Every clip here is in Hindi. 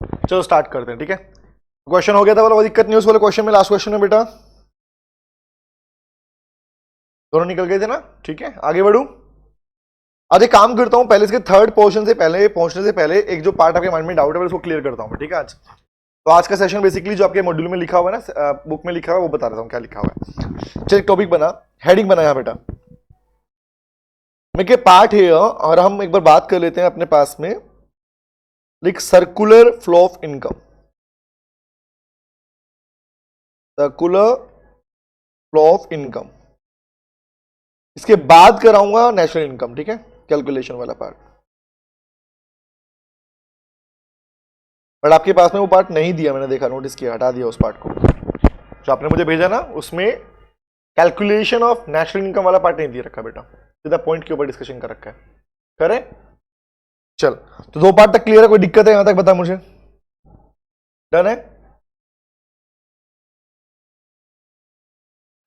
चलो स्टार्ट करते हैं, ठीक है। क्वेश्चन हो गया था, बोला दिक्कत नहीं उस वाले क्वेश्चन में, लास्ट क्वेश्चन में बेटा दोनों निकल गए थे ना, ठीक है। आगे बढ़ू। आज एक काम करता हूं, पहले इसके थर्ड पोर्शन से पहले पहुंचने से पहले एक जो पार्ट आपके माइंड में डाउट है उसको क्लियर करता हूं, ठीक है। आज तो आज का सेशन बेसिकली जो आपके मॉड्यूल में लिखा हुआ है ना, बुक में लिखा हुआ है, वो बता देता हूं क्या लिखा हुआ है। चल एक टॉपिक बना, हेडिंग बना यहां बेटा, मैं के पार्ट है, और हम एक बार बात कर लेते हैं अपने पास में। लिख circular flow of income, circular flow of income. इसके बाद कराऊंगा नेशनल इनकम, ठीक है, कैलकुलेशन वाला पार्ट। बट आपके पास में वो पार्ट नहीं दिया, मैंने देखा, नोटिस किया, हटा दिया उस पार्ट को जो आपने मुझे भेजा ना, उसमें कैलकुलेशन ऑफ नेशनल इनकम वाला पार्ट नहीं दिया रखा बेटा, सीधा पॉइंट के ऊपर डिस्कशन कर रखा है। करें, चल तो दो पार्ट तक क्लियर है, कोई दिक्कत है यहां तक बता मुझे। डन है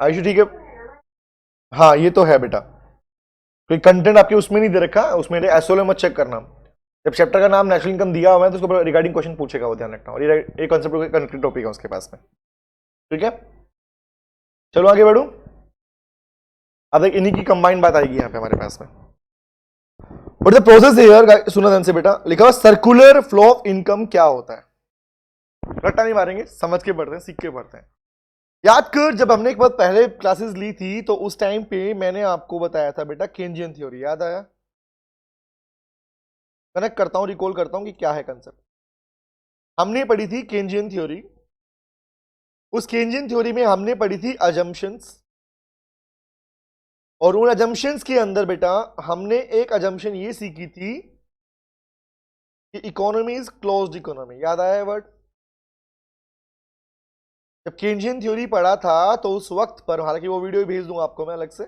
आयुष, ठीक है। हाँ ये तो है बेटा, कोई कंटेंट आपके उसमें नहीं दे रखा, उसमें एसओएल मत चेक करना। जब चैप्टर का नाम नेशनल इनकम दिया हुआ है तो उसको रिगार्डिंग क्वेश्चन पूछेगा, वो ध्यान रखना। और ये कॉन्सेप्ट कनेक्टेड टॉपिक है उसके पास में, ठीक है। चलो आगे बढ़ू। अब एक इन्हीं की कंबाइंड बात आएगी यहाँ पे हमारे पास में। बट द प्रोसेस हियर, सुना ध्यान से बेटा, लिखा हुआ सर्कुलर फ्लो ऑफ इनकम क्या होता है। रट्टा नहीं मारेंगे, समझ के पढ़ते हैं, सीख के पढ़ते हैं। याद कर, जब हमने एक बार पहले क्लासेस ली थी तो उस टाइम पे मैंने आपको बताया था बेटा केंजियन थ्योरी, याद आया? कनेक्ट करता हूं, रिकॉल करता हूं कि क्या है कंसेप्ट। हमने पढ़ी थी केंजियन थ्योरी। उस केंजियन थ्योरी में हमने पढ़ी थी अजम्पशंस, और उन अजम्पशंस के अंदर बेटा हमने एक अजम्पशन ये सीखी थी कि इकोनॉमी इज क्लोज्ड इकोनॉमी। याद आया है वर्ड? जब केंजियन थ्योरी पढ़ा था तो उस वक्त पर, हालांकि वो वीडियो भेज दूंगा आपको मैं अलग से,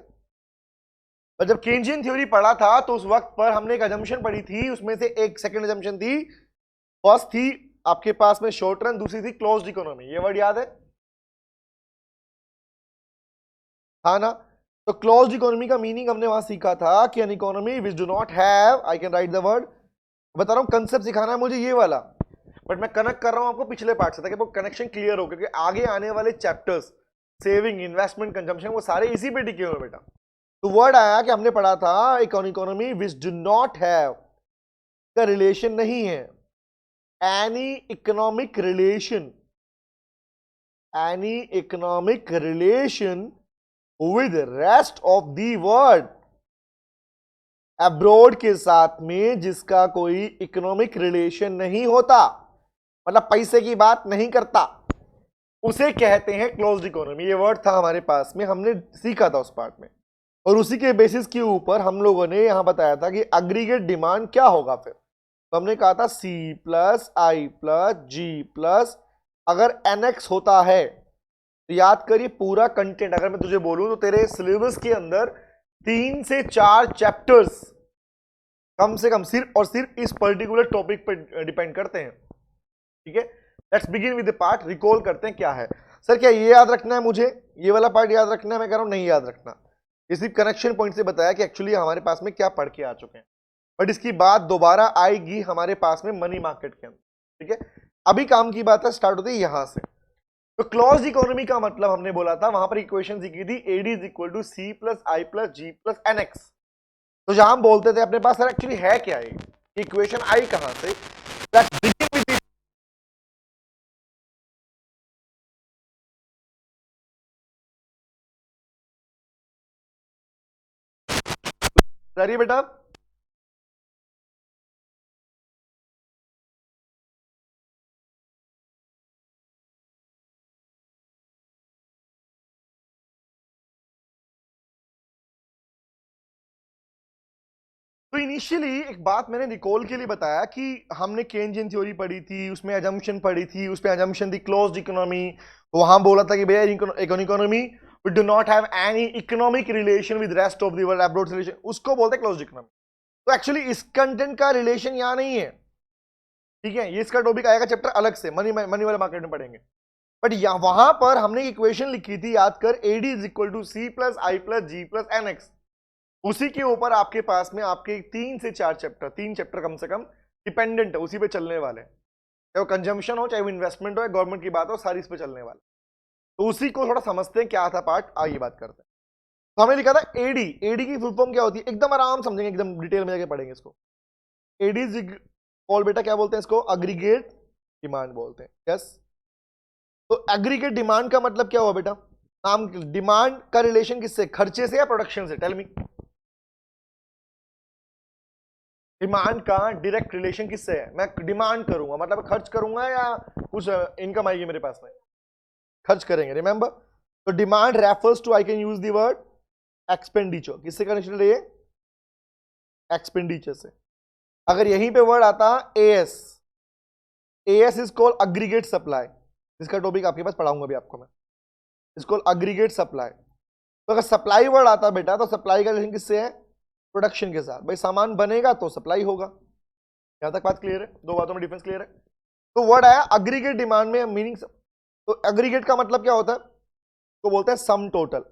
पर जब केंजियन थ्योरी पढ़ा था तो उस वक्त पर हमने एक अजम्पशन पढ़ी थी, उसमें से एक सेकंड अजम्पशन थी, फर्स्ट थी आपके पास में शॉर्ट रन, दूसरी थी क्लोज्ड इकोनॉमी। ये वर्ड याद है? हाँ ना? तो क्लोज्ड इकोनॉमी का मीनिंग हमने वहां सीखा था कि an economy which do not have, I can write the word, बता रहा हूं कंसेप्ट सिखाना है मुझे ये वाला, बट मैं कनेक्ट कर रहा हूं आपको पिछले पार्ट से ताकि वो कनेक्शन क्लियर हो, क्योंकि आगे आने वाले चैप्टर्स सेविंग, इन्वेस्टमेंट, कंजम्पशन वो सारे इसी पे टिके हुए बेटा। तो वर्ड आया कि हमने पढ़ा था economy which do not have का रिलेशन नहीं है, any economic relation, any economic relation with rest of the world, abroad के साथ में जिसका कोई इकोनॉमिक रिलेशन नहीं होता, मतलब पैसे की बात नहीं करता, उसे कहते हैं क्लोज्ड इकोनॉमी। ये वर्ड था हमारे पास में, हमने सीखा था उस पार्ट में, और उसी के बेसिस के ऊपर हम लोगों ने यहां बताया था कि एग्रीगेट डिमांड क्या होगा। फिर तो हमने कहा था C plus I plus G plus, अगर NX होता है तो याद करिए पूरा कंटेंट, अगर मैं तुझे बोलूं तो तेरे सिलेबस के अंदर 3 से 4 चैप्टर्स कम से कम सिर्फ और सिर्फ इस पर्टिकुलर टॉपिक पर डिपेंड करते हैं, ठीक है। Let's begin with the part, recall करते हैं क्या है। सर क्या ये याद रखना है मुझे, ये वाला पार्ट याद रखना है? मैं कह रहा हूं नहीं याद रखना, ये सिर्फ कनेक्शन पॉइंट से बताया कि एक्चुअली हमारे पास में क्या पढ़ के आ चुके हैं, बट इसकी बात दोबारा आएगी हमारे पास में मनी मार्केट के अंदर, ठीक है। अभी काम की बात है, स्टार्ट होती है यहां से। तो क्लोज इकोनॉमी का मतलब हमने बोला था, वहां पर इक्वेशन सीखी थी, AD is equal to C plus I plus G plus NX। तो जहां हम बोलते थे अपने पास सर एक्चुअली है क्या ये इक्वेशन आई कहां से, सर बेटा तो इनिशियली एक बात मैंने निकोल के लिए बताया कि हमने केंजियन थ्योरी पढ़ी थी, उसमें अजम्पशन पढ़ी थी, उसमें अजम्पशन थी क्लोज्ड इकोनॉमी। वहां बोला था कि भैया economy do not have any economic relation with rest of the world, abroad relation, उसको बोलते हैं क्लोज्ड इकोनॉमी। तो एक्चुअली इस कंटेंट का रिलेशन यहां नहीं है, ठीक है। ये इसका टॉपिक आएगा चैप्टर अलग से, मनी वाले मार्केट में पढ़ेंगे। बट यहां वहां पर हमने इक्वेशन लिखी थी, याद कर, AD is equal to C plus I plus G plus NX। उसी के ऊपर आपके पास में आपके 3 से 4 चैप्टर, 3 चैप्टर कम से कम डिपेंडेंट है, उसी पे चलने वाले। चाहे वो कंजम्पशन हो, चाहे वो इन्वेस्टमेंट हो, गवर्नमेंट की बात हो, सारी इस पे चलने वाला। तो उसी को थोड़ा समझते हैं क्या था पार्ट, आइए बात करते हैं। तो हमें लिखा था एडी, एडी की फुल फॉर्म क्या होती है, एकदम आराम समझेंगे, एकदम डिटेल में जाके पढ़ेंगे इसको। एडी कॉल बेटा क्या बोलते हैं इसको, अग्रीगेट डिमांड बोलते हैं। यस, तो एग्रीगेट डिमांड का मतलब क्या हुआ बेटा, नाम, डिमांड का रिलेशन किससे, खर्चे से या प्रोडक्शन से, टेल मी। डिमांड का डायरेक्ट रिलेशन किससे है, मैं डिमांड करूंगा मतलब खर्च करूंगा या कुछ इनकम आएगी मेरे पास में, खर्च करेंगे, रिमेंबर। तो demand refers to, I can use the word expenditure, किससे कनेक्शन है, एक्सपेंडिचर से। अगर यहीं पे वर्ड आता AS, AS is called aggregate supply, इसका टॉपिक आपके पास पढ़ाऊंगा अभी आपको मैं, इज कॉल्ड अग्रीगेट सप्लाई। तो अगर सप्लाई वर्ड आता बेटा, तो सप्लाई का रिलेशन किससे है, प्रोडक्शन के साथ। भाई सामान बनेगा तो सप्लाई होगा, यहां तक बात क्लियर है, दो बातों में डिफरेंस क्लियर है। तो वर्ड आया अग्रीगेट डिमांड में मीनिंग, तो अग्रीगेट का मतलब क्या होता है, तो बोलते हैं सम टोटल,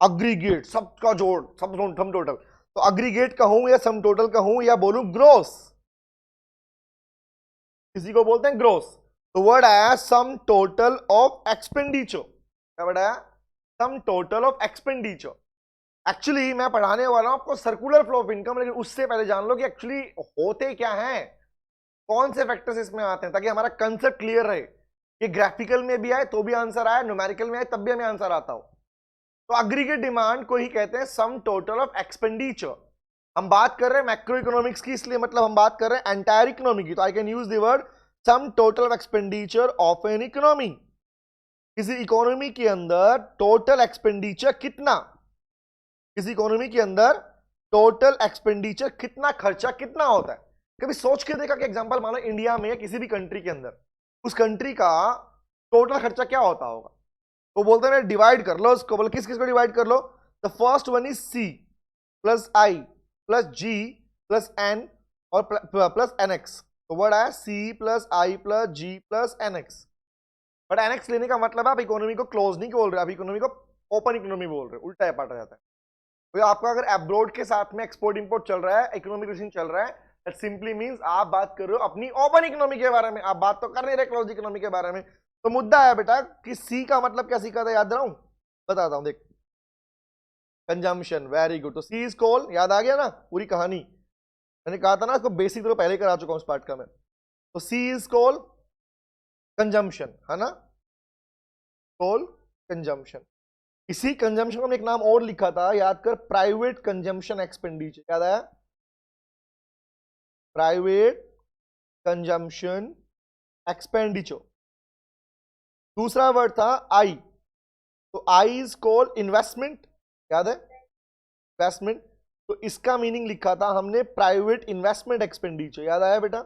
अग्रीगेट सबका जोड़, सम टोटल। तो अग्रीगेट कहूं या सम टोटल कहूं या बोलूं ग्रोस, किसी को बोलते हैं ग्रोस। तो वर्ड आया सम टोटल ऑफ एक्सपेंडिचर, क्या वर्ड आया, sum total of expenditure. Actually मैं पढ़ाने वाला हूं आपको सर्कुलर फ्लो ऑफ इनकम, लेकिन उससे पहले जान लो कि एक्चुअली होते क्या हैं, कौन से फैक्टर्स इसमें आते हैं, ताकि हमारा कंसेप्ट क्लियर रहे। ये ग्राफिकल में भी आए तो भी आंसर आए, न्यूमेरिकल में आए तब भी हमें आंसर आता हो। तो अग्रीगेट डिमांड को ही कहते हैं सम टोटल ऑफ एक्सपेंडिचर। हम बात कर रहे हैं मैक्रो इकोनॉमिक्स की, इसलिए मतलब हम बात कर रहे हैं एंटायर इकोनॉमी की, तो आई can use the word sum total of expenditure of an economy. किसी इकोनॉमी के अंदर टोटल एक्सपेंडिचर कितना, किसी इकोनॉमी के अंदर टोटल एक्सपेंडिचर कितना, खर्चा कितना होता है। कभी सोच के देखा कि एग्जांपल मान लो इंडिया में या किसी भी कंट्री के अंदर, उस कंट्री का टोटल खर्चा क्या होता होगा, तो बोलते हैं डिवाइड कर लो उसको, बोले किस किस को डिवाइड कर लो, the first one is C plus I plus G plus N और प्लस एन एक्स। तो वर्ड आया C plus I plus G plus N X. But N X लेने का मतलब आप इकोनॉमी को क्लोज नहीं बोल रहे, आप इकोनॉमी को ओपन इकोनॉमी बोल रहे, उल्टा पाटा जाता है। तो आपका अगर एब्रोड के साथ में एक्सपोर्ट इंपोर्ट चल रहा है, इकोनॉमिक रिलेशन चल रहा है, दैट सिंपली मींस आप बात कर रहे हो अपनी ओपन इकोनॉमी के बारे में, आप बात तो कर नहीं रहे क्लोज इकोनॉमी के बारे में। तो मुद्दा है बेटा कि सी का मतलब क्या सीखा था, याद रहा हूं, बताता हूं, देख, कंजम्पशन, वेरी गुड। तो सी इज कॉल, याद आ गया ना पूरी कहानी, मैंने कहा था ना इसको बेसिक तो पहले करा चुका हूं इस पार्ट का मैं। तो सी इज कॉल कंजम्पशन, है ना, कॉल कंजम्पशन। इसी कंजम्पशन को हमने एक नाम और लिखा था, याद कर, प्राइवेट कंजम्पशन एक्सपेंडिचर, याद आया, प्राइवेट कंजम्पशन एक्सपेंडिचर। दूसरा वर्ड था आई, तो आई इज कॉल्ड इन्वेस्टमेंट, याद है, इन्वेस्टमेंट। तो इसका मीनिंग लिखा था हमने प्राइवेट इन्वेस्टमेंट एक्सपेंडिचर, याद आया बेटा,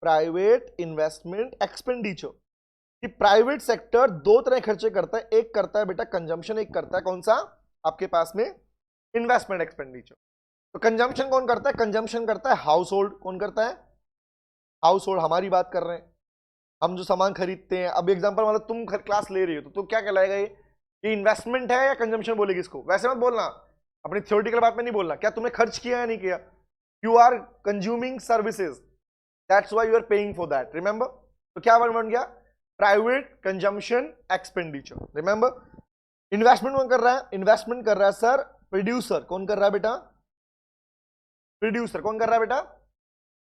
प्राइवेट इन्वेस्टमेंट एक्सपेंडिचर। कि प्राइवेट सेक्टर दो तरह खर्चे करता है, एक करता है बेटा कंजम्पशन, एक करता है कौन सा आपके पास में, इन्वेस्टमेंट एक्सपेंडिचर। तो कंजम्पशन कौन करता है, कंजम्पशन करता है हाउस होल्ड, कौन करता है, हाउस होल्ड, हमारी बात कर रहे हैं, हम जो सामान खरीदते हैं। अब एग्जांपल मतलब तुम क्लास ले रही हो तो क्या कहलाएगा, ये इन्वेस्टमेंट है या कंजम्पशन बोलेगी इसको, वैसे मत बोलना, अपनी थ्योरेटिकल बात में नहीं बोलना, क्या तुमने खर्च किया या नहीं किया, you are consuming services, that's why you are paying for that, remember. तो क्या वर्ड बन गया, private consumption expenditure, remember. Investment कौन कर रहा है, इन्वेस्टमेंट कर रहा है सर प्रोड्यूसर, कौन कर रहा है बेटा, प्रोड्यूसर कौन कर रहा है बेटा,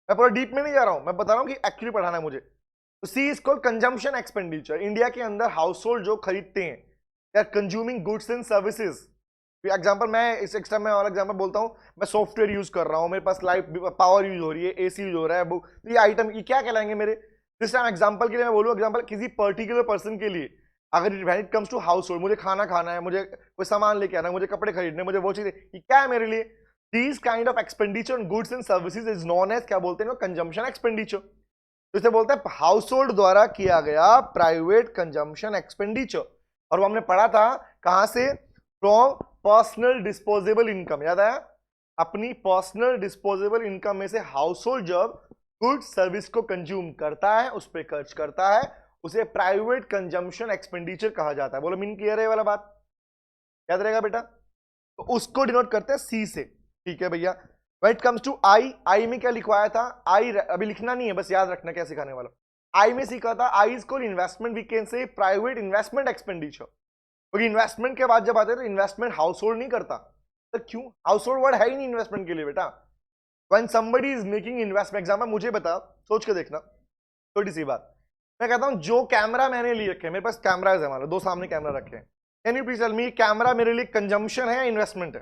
मैं पूरा डीप में नहीं जा रहा हूं, मैं बता रहा हूं कि एक्चुअली पढ़ाना है मुझे। तो C is called consumption expenditure. India के अंदर हाउस होल्ड जो खरीदते हैं, they are consuming goods and services. Example मैं इस एक्स्ट्रा में और एग्जांपल बोलता हूं, मैं सॉफ्टवेयर यूज कर रहा हूं, मेरे पास लाइट पावर यूज हो रही है, एसी यूज हो रहा है, तो ये आइटम ये क्या कहलाएंगे मेरे, जिस टाइम एग्जांपल के लिए मैं बोलूं, एग्जांपल किसी पर्टिकुलर पर्सन के लिए, अगर when it comes to household, मुझे खाना खाना है, मुझे कोई सामान लेके आना है, मुझे कपड़े खरीदने, मुझे वो चीजें, ये क्या है मेरे लिए, these kind of expenditure on goods and services is known as, क्या बोलते हैं, कंजम्पशन एक्सपेंडिचर। तो इसे बोलते हैं हाउस होल्ड द्वारा किया गया प्राइवेट कंजम्पशन एक्सपेंडिचर। और वो हमने पढ़ा था कहां से, फ्रॉम पर्सनल डिस्पोजेबल इनकम, याद आया, अपनी पर्सनल डिस्पोजेबल इनकम में से हाउस होल्ड जब गुड सर्विस को कंज्यूम करता है, उस पर खर्च करता है, उसे प्राइवेट कंजम्पशन एक्सपेंडिचर कहा जाता है। बोलो मीन क्लियर है वाला बात, याद रहेगा बेटा। तो उसको डिनोट करते हैं सी से, ठीक है भैया। व्हेन इट कम्स टू आई में क्या लिखवाया था, आई अभी लिखना नहीं है, बस याद रखना क्या सिखाने वाला। आई में सीखा था I is called investment, we can say private investment expenditure, क्योंकि इन्वेस्टमेंट के बाद जब आते हैं तो इन्वेस्टमेंट हाउस होल्ड नहीं करता। तो क्यों, हाउस होल्ड वर्ड है ही नहीं इन्वेस्टमेंट के लिए बेटा। When somebody is making investment, example मुझे बता, सोच के देखना, छोटी सी बात, मैं कहता हूं जो कैमरा मैंने लिए रखे, मेरे पास कैमरा है, हमारे दो सामने कैमरा रखे हैं, can you please tell me camera मेरे लिए कंजम्पशन है या इन्वेस्टमेंट है?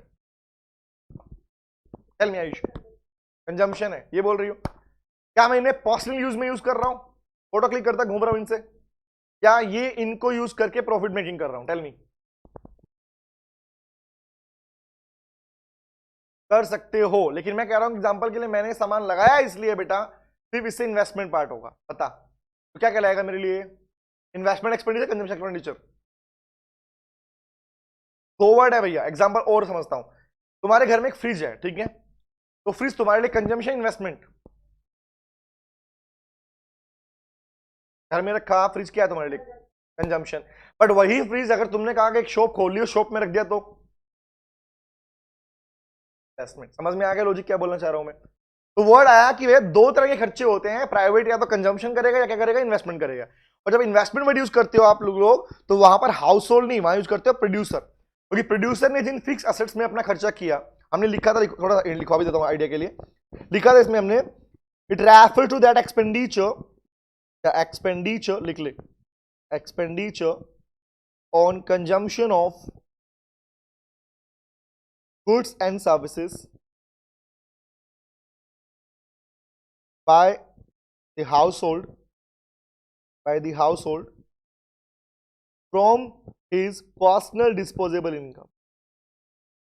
टेल मी आयुष, कंजम्पशन है, ये बोल रही हो। क्या मैं इन्हें पर्सनल यूज में यूज कर रहा हूं, फोटो क्लिक करता घूम रहा हूं इनसे, या ये इनको यूज करके प्रॉफिट मेकिंग कर रहा हूं? Tell me. कर सकते हो, लेकिन मैं कह रहा हूं एग्जांपल के लिए मैंने सामान लगाया इसलिए बेटा, सिर्फ इससे इन्वेस्टमेंट पार्ट होगा, पता तो क्या कहलाएगा मेरे लिए, इन्वेस्टमेंट एक्सपेंडिचर, कंजम्पशन एक्सपेंडिचर। दो वर्ड है भैया, एग्जांपल और समझता हूं। तुम्हारे घर में एक फ्रिज है, ठीक है, तो फ्रिज तुम्हारे लिए कंजम्पशन इन्वेस्टमेंट, घर में रखा फ्रिज क्या है तुम्हारे लिए, कंजम्पशन। बट वही फ्रिज अगर तुमने कहा कि एक शॉप खोल ली, शॉप में रख दिया तो इन्वेस्टमेंट। समझ में आ गया लॉजिक क्या बोलना चाह रहा हूं मैं? तो वर्ड आया कि भैया दो तरह के खर्चे होते हैं, प्राइवेट या तो कंजम्पशन करेगा या क्या करेगा, इन्वेस्टमेंट करेगा। और जब इन्वेस्टमेंट वर्ड यूज करते हो आप लोग तो वहां पर हाउस होल्ड नहीं, वहां यूज करते हो प्रोड्यूसर, क्योंकि प्रोड्यूसर ने जिन फिक्स एसेट्स में अपना खर्चा किया, हमने लिखा था, थोड़ा लिखवा भी देता हूं आइडिया के लिए, लिखा था इसमें हमने, it refer to that expenditure, expenditure लिख ले, expenditure on consumption of goods and services by the household from his personal disposable income,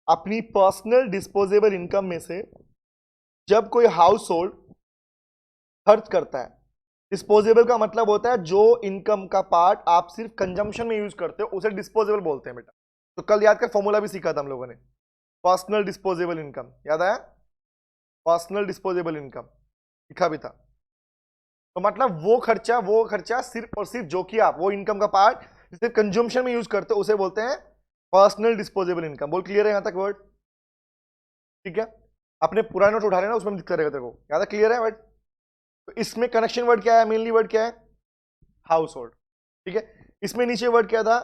अपनी पर्सनल डिस्पोजेबल इनकम में से जब कोई हाउस होल्ड खर्च करता है, डिस्पोजेबल का मतलब होता है जो इनकम का पार्ट आप सिर्फ कंजम्पशन में यूज करते हो उसे डिस्पोजेबल बोलते हैं बेटा। तो कल याद कर फॉर्मूला भी सीखा था हम लोगों ने, पर्सनल डिस्पोजेबल इनकम, याद आया, पर्सनल डिस्पोजेबल इनकम लिखा भी था। तो मतलब वो खर्चा सिर्फ और सिर्फ जो कि आप वो इनकम का पार्ट जिसे कंज्यूमशन में यूज करते हो उसे बोलते हैं पर्सनल डिस्पोजेबल इनकम। बोल क्लियर है यहां तक वर्ड? ठीक है, अपने पुराने नोट उठा लेना, उसमें दिखता रहेगा तेरे को, याद है, क्लियर है वर्ड? तो इसमें कनेक्शन वर्ड क्या है, मेनली वर्ड क्या है, हाउस होल्ड, ठीक है। इसमें नीचे वर्ड क्या था,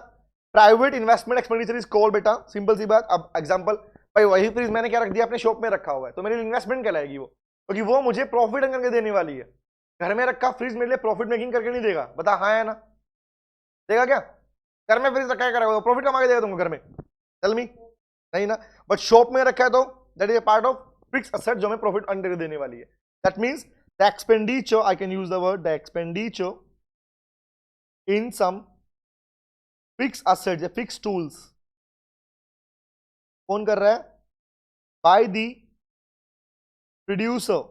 private investment expenditure is called, बेटा सिंपल सी बात। अब एग्जांपल, भाई वही फ्रिज मैंने क्या रख दिया अपने शॉप में रखा हुआ है, तो मेरे लिए इन्वेस्टमेंट कहलाएगी वो, क्योंकि वो मुझे प्रॉफिट करके देने वाली है। घर में रखा फ्रिज मेरे लिए प्रॉफिट मेकिंग करके नहीं देगा, बता हाँ है ना, देगा क्या? घर में फ्रिज रखा है करेगा, प्रॉफिट कमा के देगा तुमको घर में, टेल मी, नहीं ना। बट शॉप में रखा है तो that is a part of fix asset जो हमें प्रॉफिट अर्न करके देने वाली है। That means the expenditure, I can use the word the expenditure in some fix asset या फिक्स टूल्स, कौन कर रहा है, बाय द प्रोड्यूसर,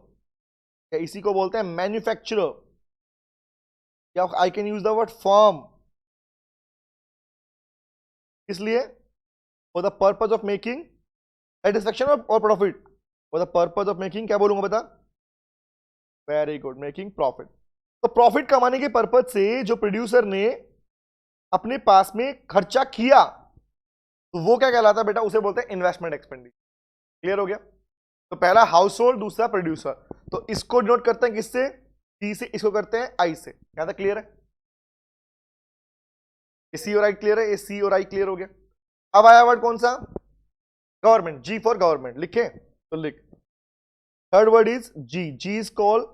या इसी को बोलते हैं मैन्युफैक्चरर, या I can use the word firm, इसलिए for the purpose of making satisfaction और profit, for the purpose of making, क्या बोलूंगा बता, वेरी गुड, मेकिंग प्रॉफिट। तो प्रॉफिट कमाने के पर्पज से जो प्रोड्यूसर ने अपने पास में खर्चा किया तो वो क्या कहलाता है बेटा, उसे बोलते हैं इन्वेस्टमेंट एक्सपेंडिचर। क्लियर हो गया? तो पहला हाउस होल्ड, दूसरा प्रोड्यूसर, तो इसको नोट करते हैं किससे, सी से, इसको करते हैं आई से, यहां तक क्लियर है? सी और आई क्लियर है, सी और आई क्लियर हो गया। अब आया वर्ड कौन सा, गवर्नमेंट, जी फॉर गवर्नमेंट, लिखे तो लिख, third word is G, G is called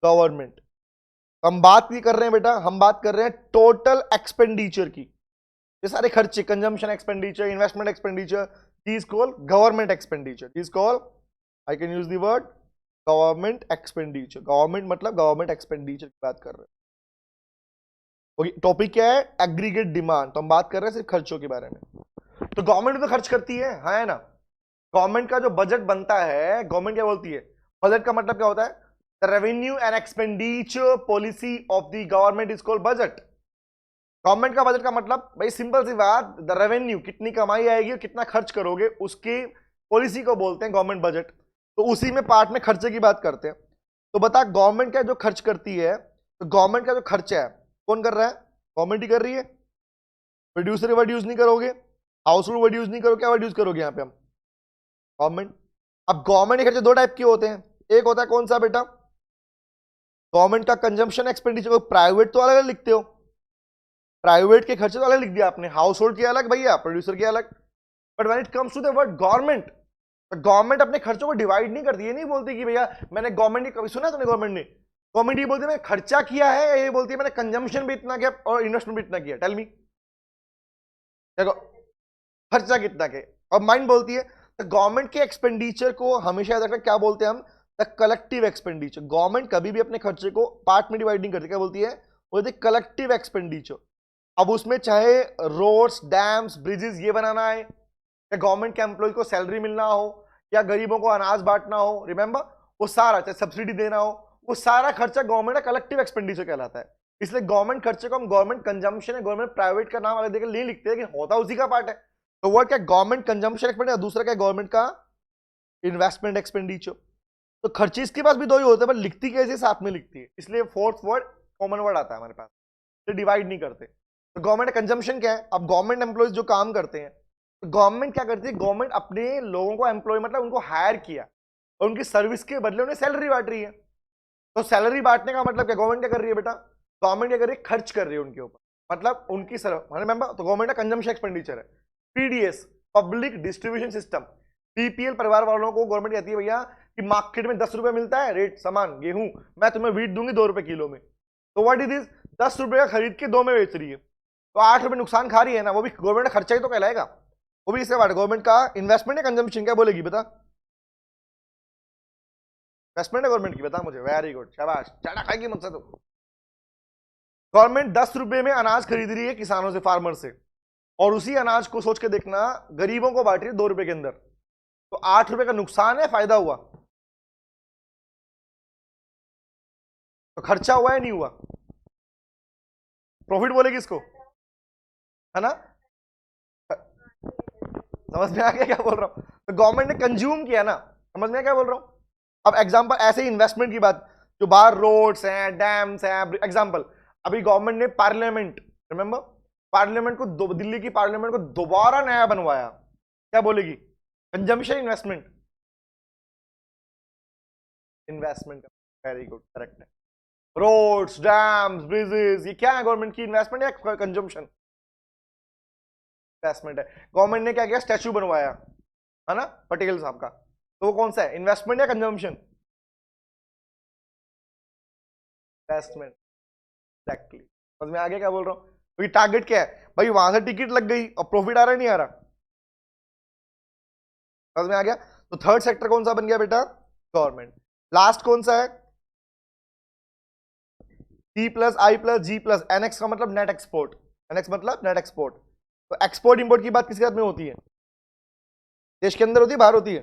government. हम बात भी कर रहे हैं बेटा, हम बात कर रहे हैं टोटल एक्सपेंडिचर की, ये सारे खर्चे, consumption expenditure, investment expenditure, G is called government expenditure, G is called, I can use the word government expenditure. Government मतलब गवर्नमेंट एक्सपेंडिचर की बात कर रहे हैं। टॉपिक क्या है, एग्रीगेट डिमांड, तो हम बात कर रहे हैं सिर्फ खर्चों के बारे में। तो गवर्नमेंट तो खर्च करती है, हाँ है ना। गवर्नमेंट का जो बजट बनता है, गवर्नमेंट क्या बोलती है, बजट का मतलब क्या होता है, the revenue and expenditure policy of the government is called budget. Government का बजट का मतलब भाई सिंपल सी बात, द रेवेन्यू, कितनी कमाई आएगी और कितना खर्च करोगे उसकी पॉलिसी को बोलते हैं गवर्नमेंट बजट। तो उसी में पार्ट में खर्चे की बात करते हैं। तो बता गवर्नमेंट क्या जो खर्च करती है, तो गवर्नमेंट का जो खर्चा है कौन कर रहा है, गवर्नमेंट ही कर रही है। प्रोड्यूसर वर्ड यूज नहीं करोगे, हाउस होल्ड वर्ड यूज नहीं करोगे, क्या वर्ड यूज करोगे यहाँ पे हम, गवर्नमेंट। अब गवर्नमेंट के खर्चे दो टाइप के होते हैं, एक होता है कौन सा बेटा, गवर्नमेंट का कंजम्पशन एक्सपेंडिचर, प्राइवेट तो अलग अलग लिखते हो, प्राइवेट के खर्चे तो अलग लिख दिया आपने, हाउस होल्ड के अलग भैया, प्रोड्यूसर के अलग, but when it comes to the word government, government अपने खर्चों को डिवाइड नहीं करती, ये नहीं बोलती कि भैया मैंने गवर्नमेंट ने, कभी सुना है तुमने गवर्नमेंट ने, गवर्नमेंट ये बोलती है मैंने खर्चा किया है, ये बोलती है मैंने कंजम्पशन भी इतना किया और इन्वेस्टमेंट भी इतना किया, टेल मी, देखो खर्चा कितना किया, और माइंड बोलती है गवर्नमेंट के एक्सपेंडिचर को हमेशा याद रखना, क्या बोलते हैं हम, द कलेक्टिव एक्सपेंडिचर। गवर्नमेंट कभी भी अपने खर्चे को पार्ट में डिवाइड नहीं करती, क्या बोलती है, बोलती है कलेक्टिव एक्सपेंडिचर। अब उसमें चाहे रोड्स, डैम्स, ब्रिजेस ये बनाना है, या गवर्नमेंट के एम्प्लॉय को सैलरी मिलना हो, या गरीबों को अनाज बांटना हो, रिमेंबर वो सारा, चाहे सब्सिडी देना हो, वो सारा खर्चा गवर्नमेंट का कलेक्टिव एक्सपेंडिचर कहलाता है। इसलिए गवर्नमेंट खर्चे को हम गवर्नमेंट कंजम्पशन है, गवर्नमेंट प्राइवेट का नाम अलग देकर नहीं लिखते, लेकिन होता उसी का पार्ट है। तो वर्ड क्या, गवर्नमेंट कंजम्पशन एक्सपेंडिचर, दूसरा क्या, गवर्नमेंट का इन्वेस्टमेंट एक्सपेंडिचर। तो खर्चे इसके पास भी दो ही होते हैं, पर लिखती कैसे, साथ में लिखती है, इसलिए फोर्थ वर्ड कॉमन वर्ड आता है हमारे पास, तो डिवाइड नहीं करते। तो गवर्नमेंट कंजम्पशन क्या है, अब गवर्नमेंट एम्प्लॉयज जो काम करते हैं, तो गवर्नमेंट क्या करती है, गवर्नमेंट अपने लोगों को एम्प्लॉय मतलब उनको हायर किया और उनकी सर्विस के बदले उन्हें सैलरी बांट रही है। तो सैलरी बांटने का मतलब क्या, गवर्नमेंट क्या कर रही है बेटा, गवर्नमेंट क्या कर रही है, खर्च कर रही है उनके ऊपर, मतलब उनकी रिमेंबर, तो गवर्नमेंट का कंजम्पशन एक्सपेंडिचर है। PDS, public distribution system, PPL परिवार वालों को गवर्नमेंट कहती है भैया कि मार्केट में 10 रुपए मिलता है रेट सामान गेहूं, मैं तुम्हें वीट दूंगी 2 रुपए किलो में, तो व्हाट इज दिस, 10 रुपए का खरीद के 2 में बेच रही है, तो 8 रुपए नुकसान खा रही है ना, वो भी गवर्नमेंट का खर्चा ही तो कहलाएगा, वो भी इससे बात, गवर्नमेंट का इन्वेस्टमेंट है कंजम्पशन, क्या बोलेगी बता, इन्वेस्टमेंट है गवर्नमेंट की, बता मुझे, वेरी गुड, शाबाश, चाटा खाएगी मुझसे तो। गवर्नमेंट 10 रुपए में अनाज खरीद रही है किसानों से, फार्मर से, और उसी अनाज को सोच के देखना गरीबों को बांट रही है 2 रुपए के अंदर, तो 8 रुपए का नुकसान है, फायदा हुआ, तो खर्चा हुआ है नहीं हुआ, प्रॉफिट बोलेगी इसको, है ना, समझ में आ गया क्या बोल रहा हूं, तो गवर्नमेंट ने कंज्यूम किया ना, समझ में क्या बोल रहा हूं। अब एग्जांपल ऐसे ही इन्वेस्टमेंट की बात, जो बाहर रोड्स हैं, डैम्स हैं, एग्जांपल अभी गवर्नमेंट ने पार्लियामेंट, रिमेंबर पार्लियामेंट को दिल्ली की पार्लियामेंट को दोबारा नया बनवाया, क्या बोलेगी, consumption investment, investment, very good, correct है। रोड्स, डैम्स, ब्रिजेस, ये क्या है, गवर्नमेंट की इन्वेस्टमेंट या कंजम्पशन, इन्वेस्टमेंट है। गवर्नमेंट ने क्या किया, स्टैच्यू बनवाया, है ना, पटेल साहब का, तो वो कौन सा है, इन्वेस्टमेंट या कंजम्पशन, इन्वेस्टमेंट, एक्जैक्टली, समझ में आ गया क्या बोल रहा हूं, तो ये टारगेट क्या है भाई, वहां से टिकट लग गई और प्रॉफिट आ रहा है नहीं आ रहा, समझ में आ गया। तो थर्ड सेक्टर कौन सा बन गया बेटा, गवर्नमेंट। लास्ट कौन सा है, P plus I plus G plus NX का मतलब नेट एक्सपोर्ट, एनएक्स मतलब नेट एक्सपोर्ट। तो एक्सपोर्ट इंपोर्ट की बात किसके हाथ में होती है, देश के अंदर होती है, बाहर होती है,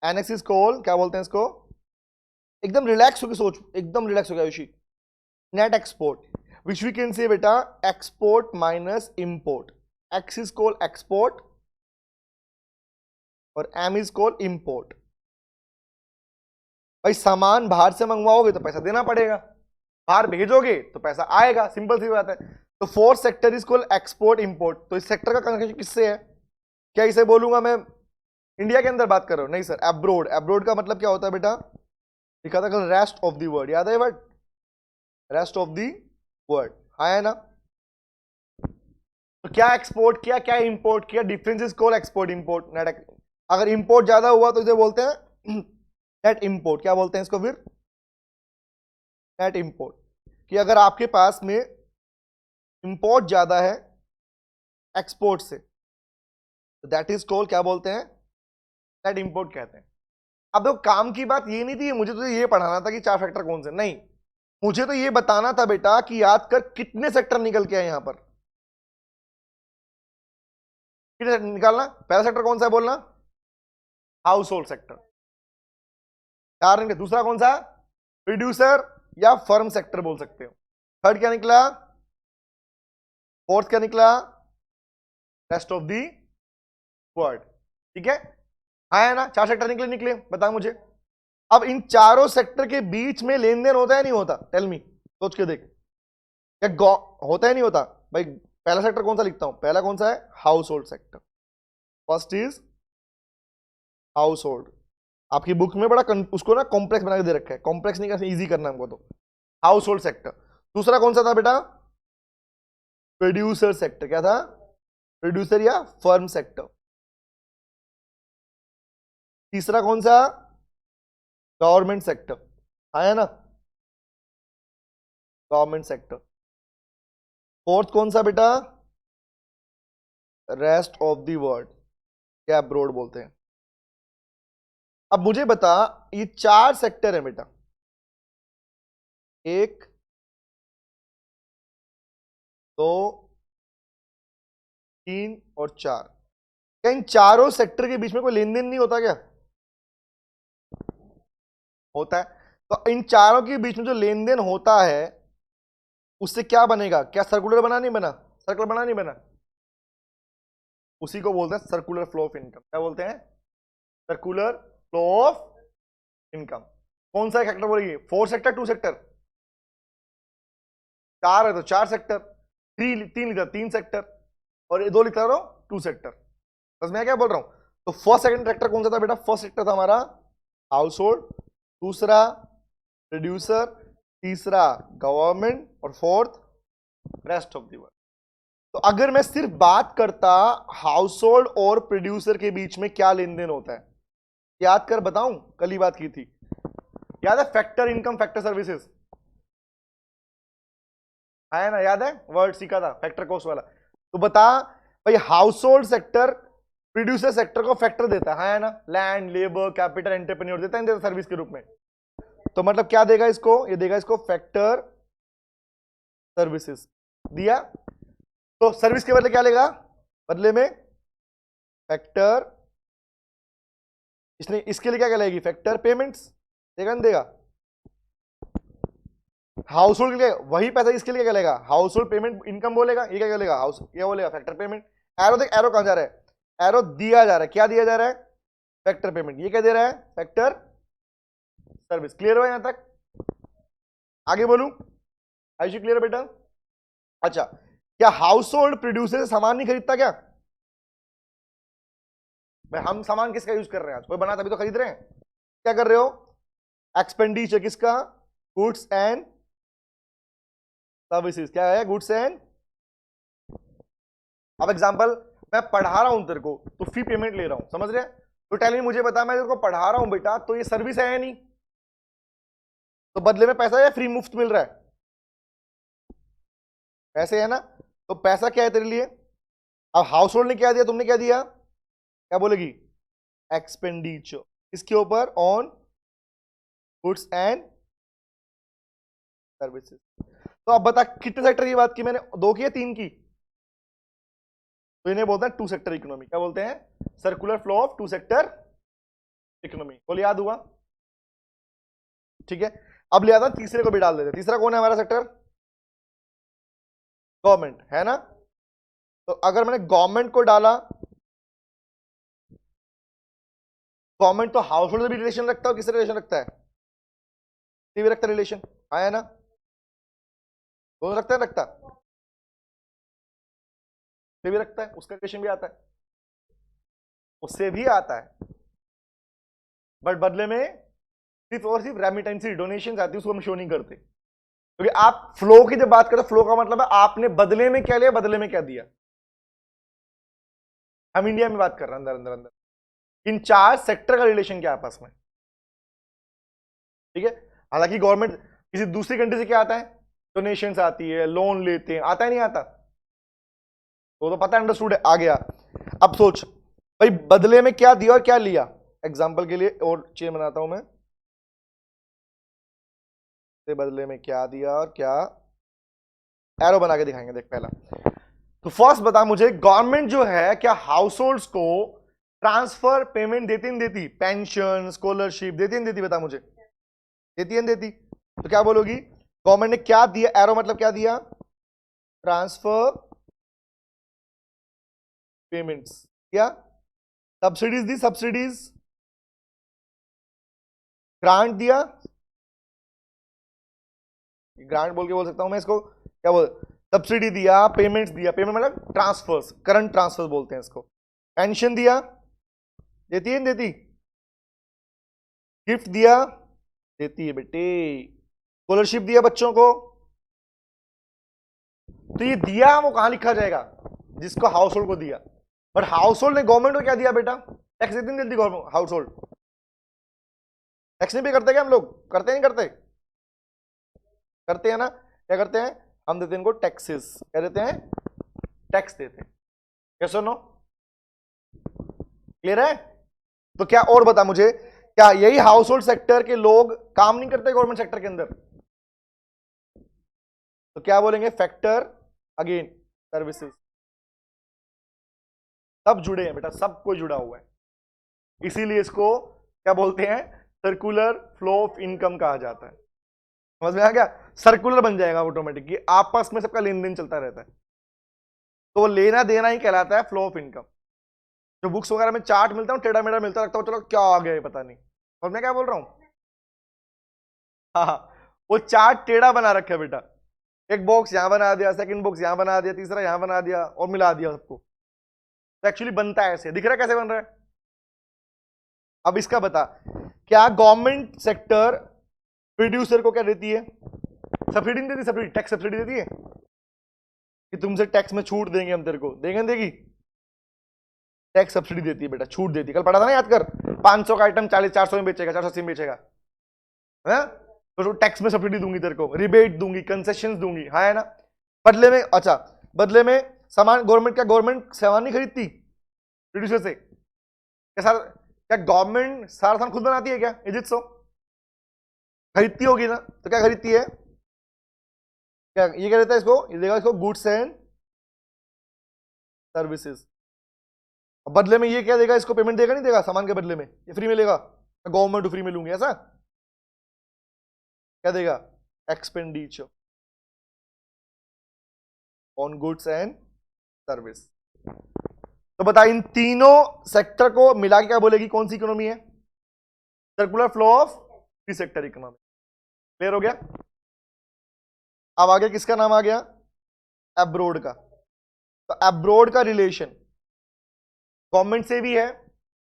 एनएक्स इज कॉल्ड, क्या बोलते हैं इसको, एकदम रिलैक्स होकर सोच, एकदम रिलैक्स हो गया Ayushi, net export, which we can say बेटा export minus import, X is called export और एम इज कॉल्ड इंपोर्ट। भाई सामान बाहर से मंगवाओगे तो पैसा देना पड़ेगा, बाहर भेजोगे तो पैसा आएगा, सिंपल सी बात है। तो fourth sector is called export import. तो इस सेक्टर का कनेक्शन किससे है, क्या इसे बोलूंगा मैं इंडिया के अंदर बात कर रहा हूं, नहीं सर, एब्रोड, एब्रोड का मतलब क्या होता है बेटा, लिखा था कल रेस्ट ऑफ दी वर्ल्ड, याद है word, rest of the world, है ना। तो क्या एक्सपोर्ट किया, क्या इंपोर्ट किया, difference is called export import, net. अगर इंपोर्ट ज्यादा हुआ तो इसे बोलते हैं नेट इंपोर्ट, क्या बोलते हैं इसको फिर, नेट इंपोर्ट। कि अगर आपके पास में इंपोर्ट ज्यादा है एक्सपोर्ट से, तो दैट इज कॉल्ड, क्या बोलते हैं, नेट इंपोर्ट कहते हैं। अब देखो काम की बात ये नहीं थी, मुझे तो ये पढ़ाना था कि 4 फैक्टर कौन से, नहीं, मुझे तो ये बताना था बेटा कि याद कर कितने सेक्टर निकल के आए यहां पर, कितने निकालना। पहला सेक्टर कौन सा है बोलना, हाउस होल्ड सेक्टर, 4 निकले। दूसरा कौन सा, प्रोड्यूसर या फर्म सेक्टर बोल सकते हो। थर्ड क्या निकला, फोर्थ क्या निकला, रेस्ट ऑफ दी वर्ल्ड, ठीक है, हाँ है ना, 4 सेक्टर निकले, निकले, बता मुझे। अब इन चारों सेक्टर के बीच में लेन देन होता है नहीं होता, टेल मी, सोच के देख, क्या होता है नहीं होता भाई। पहला सेक्टर कौन सा लिखता हूं, पहला कौन सा है, house hold sector, first is house hold. आपकी बुक में बड़ा उसको ना कॉम्प्लेक्स बना के दे रखा है, कॉम्प्लेक्स नहीं कैसे इजी करना हमको। तो हाउस होल्ड सेक्टर। दूसरा कौन सा था बेटा? Producer sector. क्या था? प्रोड्यूसर या फर्म सेक्टर। तीसरा कौन सा? Government sector. आया ना, गवर्नमेंट सेक्टर। फोर्थ कौन सा बेटा? रेस्ट ऑफ द वर्ल्ड या अब्रोड बोलते हैं। अब मुझे बता, ये 4 सेक्टर है बेटा, 1 2 3 और 4। क्या इन चारों सेक्टर के बीच में कोई लेन देन नहीं होता क्या? होता है। तो इन चारों के बीच में जो लेन देन होता है उससे क्या बनेगा? क्या सर्कुलर बना नहीं बना? सर्कल बना नहीं बना? उसी को बोलते हैं सर्कुलर फ्लो ऑफ इनकम। क्या बोलते हैं? Circular flow of income. कौन सा सेक्टर बोलेगी? 4 सेक्टर 2 सेक्टर? 4 है तो 4 सेक्टर, 3 लिखा 3 सेक्टर, और ये 2 लिखता रहो 2 सेक्टर। बस मैं क्या बोल रहा हूं? तो फर्स्ट सेकंड सेक्टर कौन सा था बेटा? फर्स्ट सेक्टर था हमारा हाउस होल्ड, दूसरा प्रोड्यूसर, तीसरा गवर्नमेंट, और fourth rest of the world. तो अगर मैं सिर्फ बात करता हाउस होल्ड और प्रोड्यूसर के बीच में क्या लेन देन होता है, याद कर बताऊं, कल ही बात की थी, याद है? फैक्टर इनकम, फैक्टर सर्विसेज, आया ना? याद है? वर्ड सीखा था फैक्टर कॉस्ट वाला। तो बता भाई, house hold sector producer sector को फैक्टर देता है ना? लैंड, लेबर, कैपिटल, एंटरप्रेन्योर देता है सर्विस के रूप में। तो मतलब क्या देगा इसको? ये देगा इसको फैक्टर सर्विसेज दिया। तो सर्विस के बदले क्या लेगा? बदले में फैक्टर। इसने इसके लिए क्या कहलाएगी? Factor payments. देगा नहीं देगा? हाउस होल्ड के लिए वही पैसा इसके लिए क्या कहलाएगा? हाउस होल्ड पेमेंट इनकम बोलेगा। ये क्या कहलाएगा? हाउस, ये बोलेगा फैक्टर पेमेंट। एरो देख, एरो कहां जा रहा है? एरो दिया जा रहा है। क्या दिया जा रहा है? Factor payment. ये क्या दे रहा है? Factor service. क्लियर हो यहां तक? आगे बोलूं? आयुषी क्लियर है बेटा? अच्छा, क्या हाउस होल्ड प्रोड्यूसर से सामान नहीं खरीदता क्या? भाई हम सामान किसका यूज कर रहे हैं? आज कोई बना तभी तो खरीद रहे हैं। क्या कर रहे हो? एक्सपेंडिचर किसका? Goods and services. क्या है? Goods and. अब एग्जांपल, मैं पढ़ा रहा हूं तेरे को, तो फी पेमेंट ले रहा हूं, समझ रहे हैं? तो टेल मी, मुझे बता, मैं तेरे को पढ़ा रहा हूं बेटा, तो ये सर्विस है या नहीं? तो बदले में पैसा या फ्री मुफ्त मिल रहा है? पैसे है ना? तो पैसा क्या है तेरे लिए? अब हाउस होल्ड ने क्या दिया, तुमने क्या दिया? क्या बोलेगी? एक्सपेंडिचर। इसके ऊपर? On goods and services. तो अब बता, कितने सेक्टर की बात की मैंने? 2 की या 3 की? तो इन्हें बोलते हैं 2 सेक्टर इकोनॉमी। क्या बोलते हैं? Circular flow of 2 sector economy. बोल, याद हुआ? ठीक है। अब लिया था तीसरे को भी डाल देते। तीसरा कौन है हमारा सेक्टर? गवर्नमेंट, है ना? तो अगर मैंने गवर्नमेंट को डाला, गवर्नमेंट तो हाउस होल्ड से भी रिलेशन रखता है, किससे रिलेशन रखता है? भी रखता रिलेशन, आया ना? दोनों रखता है, रखता भी रखता है, उसका रिलेशन भी आता है, उससे भी आता है, बट बदले में सिर्फ और सिर्फ रेमिटेंसी डोनेशन आती है, उसको हम शो नहीं करते। क्योंकि आप फ्लो की जब बात करते, फ्लो का मतलब है आपने बदले में क्या लिया, बदले में क्या दिया। हम इंडिया में बात कर रहे हैं, अंदर अंदर अंदर इन 4 सेक्टर का रिलेशन क्या है आपस में। ठीक है। हालांकि गवर्नमेंट किसी दूसरी कंट्री से क्या आता है? डोनेशन आती है, लोन लेते हैं, आता है नहीं आता? तो पता है, अंडरस्टूड है, आ गया। अब सोच भाई, बदले में क्या दिया और क्या लिया। एग्जाम्पल के लिए और चेन बनाता हूं मैं, बदले में क्या दिया और क्या, एरो बना के दिखाएंगे। देख पहला तो फर्स्ट बता मुझे, गवर्नमेंट जो है क्या हाउस होल्ड्स को ट्रांसफर पेमेंट देती नहीं देती? पेंशन, स्कॉलरशिप देती नहीं देती? बता मुझे, देती नहीं देती? तो क्या बोलोगी? गवर्नमेंट ने क्या दिया? एरो मतलब क्या दिया? Transfer payments. क्या सब्सिडीज दी? सब्सिडीज, ग्रांट दिया, ग्रांट बोल के बोल सकता हूं मैं इसको, क्या बोल, सब्सिडी दिया, पेमेंट्स दिया। पेमेंट मतलब ट्रांसफर्स, करंट ट्रांसफर्स बोलते हैं इसको। पेंशन दिया, देती है नहीं देती? गिफ्ट दिया, देती है बेटे। स्कॉलरशिप दिया बच्चों को, तो ये दिया वो कहां लिखा जाएगा? जिसको हाउस होल्ड को दिया। बट हाउस होल्ड ने गवर्नमेंट को क्या दिया बेटा? टैक्स देती नहीं देती गवर्नमेंट? हाउस होल्ड टैक्स नहीं पे करते क्या हम लोग? करते नहीं करते? करते हैं ना। क्या करते हैं हम? देते हैं इनको टैक्सेस। क्या देते हैं? टैक्स देते हैं। कैसे नो? क्लियर है? तो क्या और बता मुझे, क्या यही हाउस होल्ड सेक्टर के लोग काम नहीं करते गवर्नमेंट सेक्टर के अंदर? तो क्या बोलेंगे? Factor again services. सब जुड़े हैं बेटा, सब कोई जुड़ा हुआ है, इसीलिए इसको क्या बोलते हैं? सर्कुलर फ्लो ऑफ इनकम कहा जाता है। समझ में आ गया? सर्कुलर बन जाएगा ऑटोमेटिक, कि आपस में सबका लेन देन चलता रहता है, तो वो लेना देना ही कहलाता है फ्लो ऑफ इनकम। जो बुक्स वगैरह में चार्ट मिलता है टेढ़ा मेढ़ा मिलता लगता है, चलो क्या आ गया ये पता नहीं। और मैं क्या बोल रहा हूं? हाँ, वो चार्ट टेढ़ा बना रखा है बेटा, एक बॉक्स यहां बना दिया, सेकंड बॉक्स यहां बना दिया, तीसरा यहां बना दिया और मिला दिया सबको। तो एक्चुअली बनता है ऐसे, दिख रहा है कैसे बन रहा है? अब इसका बता, क्या गवर्नमेंट सेक्टर प्रोड्यूसर को क्या देती है? सब्सिडी नहीं देती? सब्सिडी, टैक्स सब्सिडी देती है कि तुमसे टैक्स में छूट देंगे हम, तेरे को देंगे देगी? टैक्स सब्सिडी देती है बेटा, छूट देती है। कल पढ़ा था ना, याद कर। 500 का आइटम 400 में बेचेगा, 480 में बेचेगा, है तो टैक्स में सब्सिडी दूंगी तेरे को, रिबेट दूंगी, कंसेशन दूंगी, हाँ है ना? बदले में, अच्छा बदले में सामान गवर्नमेंट, क्या गवर्नमेंट सामान नहीं खरीदती प्रोड्यूसर से? क्या गवर्नमेंट सारा सामान खुद बनाती है क्या? Is it so? खरीदती होगी ना, तो क्या खरीदती है? क्या ये क्या देता है इसको? ये देगा इसको गुड्स एंड सर्विसेज। बदले में ये क्या देगा इसको? पेमेंट देगा नहीं देगा सामान के बदले में? ये फ्री में लेगा? गवर्नमेंट फ्री में लूंगी ऐसा? क्या देगा? Expenditure on goods and service. तो बता, इन तीनों सेक्टर को मिला के क्या बोलेगी? कौन सी इकोनॉमी है? Circular flow of three sector economy. Clear हो गया? अब आगे किसका नाम आ गया? एब्रोड का। तो एब्रोड का रिलेशन गवर्नमेंट से भी है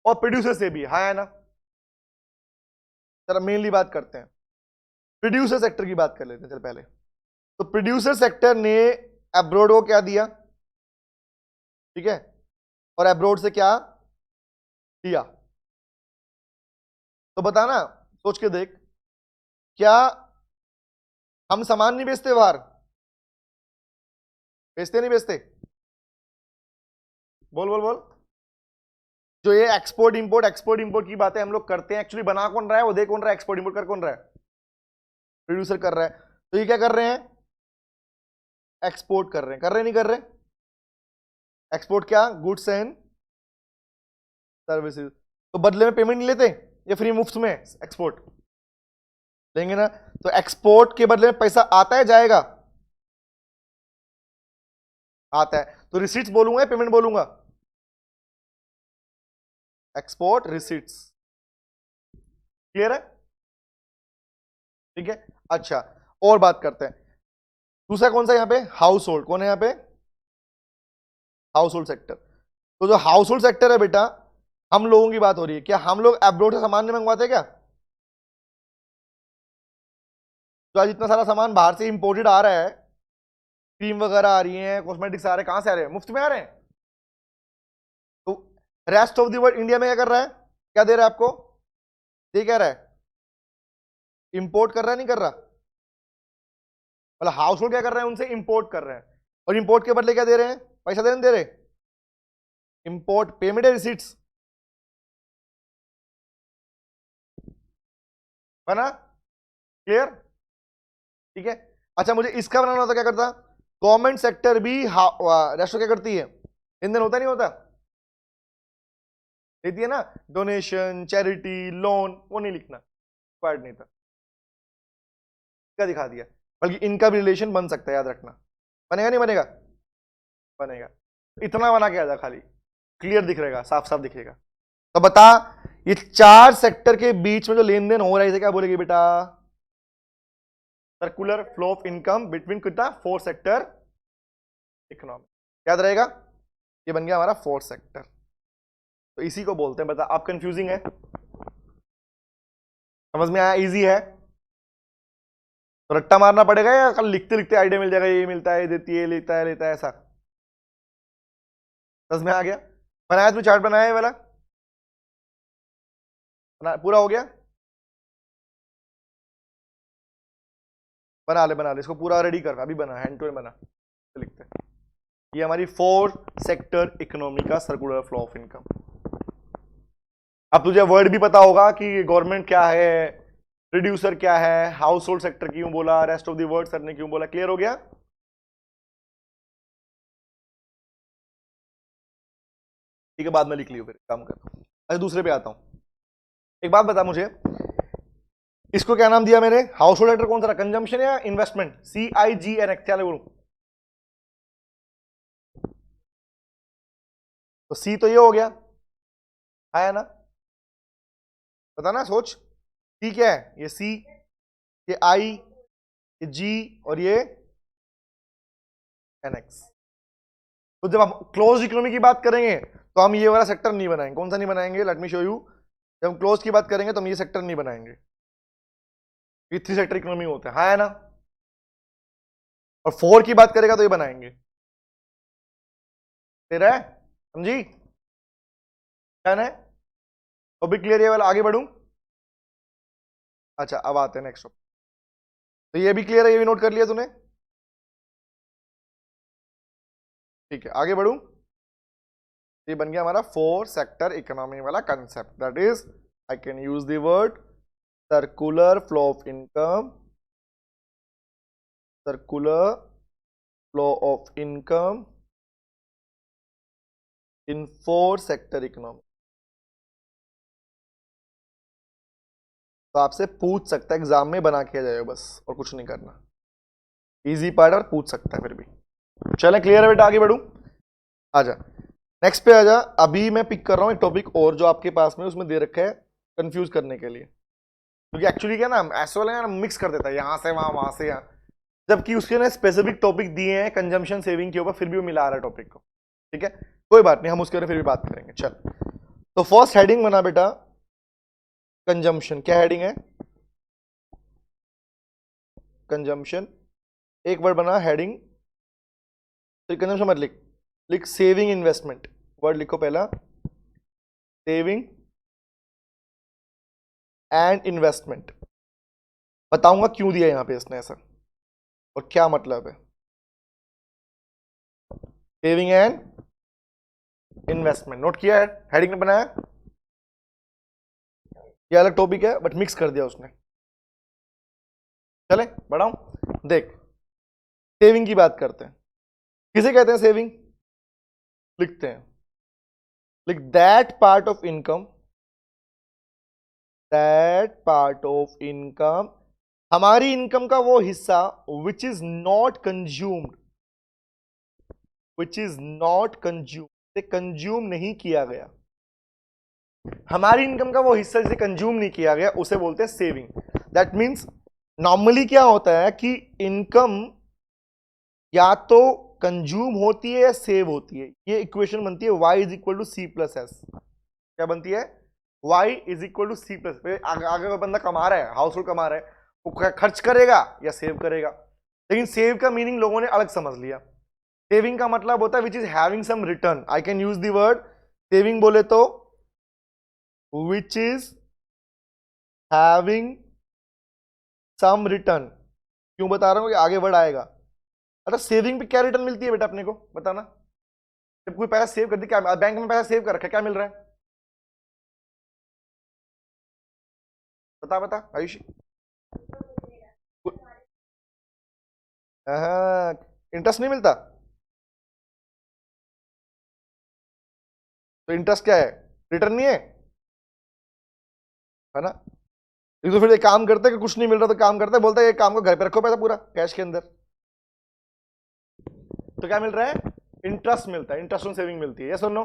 और प्रोड्यूसर से भी है ना? चलो मेनली बात करते हैं प्रोड्यूसर सेक्टर की, बात कर लेते हैं चल पहले। तो प्रोड्यूसर सेक्टर ने एब्रोड को क्या दिया? ठीक है, और एब्रोड से क्या दिया? तो बता ना, सोच के देख, क्या हम सामान नहीं बेचते बाहर? बेचते नहीं बेचते? बोल बोल बोल। जो ये एक्सपोर्ट इंपोर्ट की बातें हम लोग करते हैं, एक्चुअली बना कौन रहा है? वो दे कौन रहा है? एक्सपोर्ट इंपोर्ट कर कौन रहा है? प्रोड्यूसर कर रहा है। तो ये क्या कर रहे हैं? एक्सपोर्ट कर रहे हैं। कर रहे नहीं कर रहे? एक्सपोर्ट क्या? Goods and services. तो बदले में पेमेंट नहीं लेते? ये फ्री मुफ्त में एक्सपोर्ट लेंगे ना? तो एक्सपोर्ट के बदले में पैसा आता है जाएगा? आता है। तो रिसीट्स बोलूंगा या पेमेंट बोलूंगा? Export receipts. क्लियर है? ठीक है, अच्छा और बात करते हैं। दूसरा कौन सा यहां पे? House hold. कौन है यहां पे? House hold sector. तो जो हाउस होल्ड सेक्टर है बेटा, हम लोगों की बात हो रही है। क्या हम लोग एब्रोड से सामान नहीं मंगवाते क्या? तो आज इतना सारा सामान बाहर से इंपोर्टेड आ रहा है, क्रीम वगैरह आ रही है, कॉस्मेटिक्स आ रहे हैं, कहां से आ रहे हैं? मुफ्त में आ रहे हैं। तो rest of the world India में क्या कर रहा है? क्या दे रहा है आपको? ये कह रहा है इंपोर्ट कर रहा है, नहीं कर रहा? मतलब हाउस होल्ड क्या कर रहे हैं? उनसे इंपोर्ट कर रहे हैं, और इंपोर्ट के बदले क्या दे रहे हैं? पैसा दे रहे? इंपोर्ट पेमेंट है, रिसीट्स बना? क्लियर? ठीक है, अच्छा मुझे इसका बनाना होता, क्या करता? गवर्नमेंट सेक्टर भी रेस्टो क्या करती है? लेन देन होता नहीं होता? देती है ना, डोनेशन, चैरिटी, लोन, वो नहीं लिखना, रिक्वायर्ड नहीं था, क्या दिखा दिया। बल्कि इनका भी रिलेशन बन सकता है, याद रखना। बनेगा नहीं बनेगा? बनेगा। इतना बना के आ जा खाली, क्लियर दिख रहेगा, साफ साफ दिखेगा। तो बता, ये चार सेक्टर के बीच में जो लेन देन हो रहा है, इसे क्या बोलेगी बेटा? Circular flow of income between कितना? Four sector economy. याद रहेगा? ये बन गया हमारा फोर्थ सेक्टर। तो इसी को बोलते हैं। बता, आप कंफ्यूजिंग है, समझ में आया? इजी है तो रट्टा मारना पड़ेगा या कल लिखते लिखते आइडिया मिल जाएगा, ये मिलता है, ये देती है, लेता है, लेता है, ऐसा? समझ में आ गया? बनाया तू चार्ट, बनाया ये वाला? पूरा हो गया? बना ले इसको पूरा रेडी कर, अभी बना, हैंड टू हैंड बना, लिखते हैं। ये हमारी 4 सेक्टर इकोनॉमी का सर्कुलर फ्लो ऑफ इनकम। अब तुझे वर्ड भी पता होगा कि गवर्नमेंट क्या है, रिड्यूसर क्या है, हाउस होल्ड सेक्टर क्यों बोला, rest of the word sir ने क्यों बोला। क्लियर हो गया? ठीक है, बाद में लिख लियो, फिर काम कर। अच्छा, दूसरे पे आता हूं। एक बात बता मुझे, इसको क्या नाम दिया मैंने? हाउस होल्ड सेक्टर कौन सा, कंजम्पशन या इन्वेस्टमेंट? CIGNX, क्या बोलूं? तो सी तो ये हो गया, आया ना? पता ना, सोच। सी क्या है? ये सी, ये आई, ये जी, और ये NX। तो जब हम क्लोज इकोनॉमी की बात करेंगे तो हम ये वाला सेक्टर नहीं बनाएंगे। कौन सा नहीं बनाएंगे? Let me show you. जब हम क्लोज की बात करेंगे तो हम ये सेक्टर नहीं बनाएंगे, ये 3 सेक्टर इकोनॉमी होते हैं, हाँ है ना? और 4 की बात करेगा तो ये बनाएंगे। तेरा है, समझी? है तो भी क्लियर है वाला, आगे बढ़ूं? अच्छा, अब आते हैं नेक्स्ट। तो ये भी क्लियर है, ये भी नोट कर लिया तूने? ठीक है, आगे बढ़ूं? ये बन गया हमारा 4 सेक्टर इकोनॉमी वाला concept, that is I can use the word circular flow of income, circular flow of income in 4 sector economy. तो आपसे पूछ सकता है एग्जाम में, बना के जाए बस, और कुछ नहीं करना। इजी पार्ट और पूछ सकता है फिर भी। चले, क्लियर है बेटा? आगे बढ़ूं? आजा नेक्स्ट पे आजा। अभी मैं पिक कर रहा हूं एक टॉपिक और जो आपके पास में उसमें दे रखा है कंफ्यूज करने के लिए, क्योंकि एक्चुअली क्या ना, ऐसे वाले ना मिक्स कर देता है, यहां से वहां, वहां से यहां, जबकि उसके ना स्पेसिफिक टॉपिक दिए हैं कंजम्पशन सेविंग के ऊपर, फिर भी वो मिला रहा है टॉपिक को। ठीक है, कोई बात नहीं, हम उसके ऊपर फिर भी बात करेंगे। चल, तो फर्स्ट हेडिंग बना बेटा कंजम्पशन। क्या हेडिंग है? कंजम्पशन। एक वर्ड बना हेडिंग, फिर कंजम्पशन मत लिख, लिख सेविंग इन्वेस्टमेंट। वर्ड लिखो पहला, सेविंग एंड इन्वेस्टमेंट। बताऊंगा क्यों दिया यहां पे इसने ऐसा और क्या मतलब है। सेविंग एंड इन्वेस्टमेंट नोट किया है, हेडिंग ने बनाया। ये अलग टॉपिक है बट मिक्स कर दिया उसने। चले बढ़ाऊं, देख सेविंग की बात करते हैं। किसे कहते हैं सेविंग? लिखते हैं, लिख that part of income, that part of income, हमारी इनकम का वो हिस्सा which is not consumed, which is not consumed, consume नहीं किया गया। हमारी इनकम का वो हिस्सा जिसे कंज्यूम नहीं किया गया उसे बोलते हैं सेविंग। दैट मीन्स नॉर्मली क्या होता है कि इनकम या तो कंज्यूम होती है या सेव होती है। ये इक्वेशन बनती है y is equal to C plus S. क्या बनती है? y is equal to C plus. आगे कोई बंदा कमा रहा है, हाउस होल्ड कमा रहा है, वो खर्च करेगा या सेव करेगा। लेकिन सेव का मीनिंग लोगों ने अलग समझ लिया। सेविंग का मतलब होता है which is having some return. I can use the word saving बोले तो which is having some return. क्यों बता रहा हूं कि आगे वर्ड आएगा। अच्छा, सेविंग पे क्या रिटर्न मिलती है बेटा अपने को बताना? जब कोई पैसा सेव कर दी, क्या बैंक में पैसा सेव कर रखा है, क्या मिल रहा है? बता बता आयुष। हाँ, इंटरेस्ट नहीं मिलता। तो इंटरेस्ट क्या है? रिटर्न नहीं है ना? तो फिर एक काम करते हैं कि कुछ नहीं मिल रहा तो काम करते हैं, बोलते हैं एक काम को घर पे रखो पैसा पूरा कैश के अंदर। तो क्या मिल रहा है? इंटरेस्ट मिलता है, इंटरेस्ट ऑन सेविंग मिलती है। ये सुनो,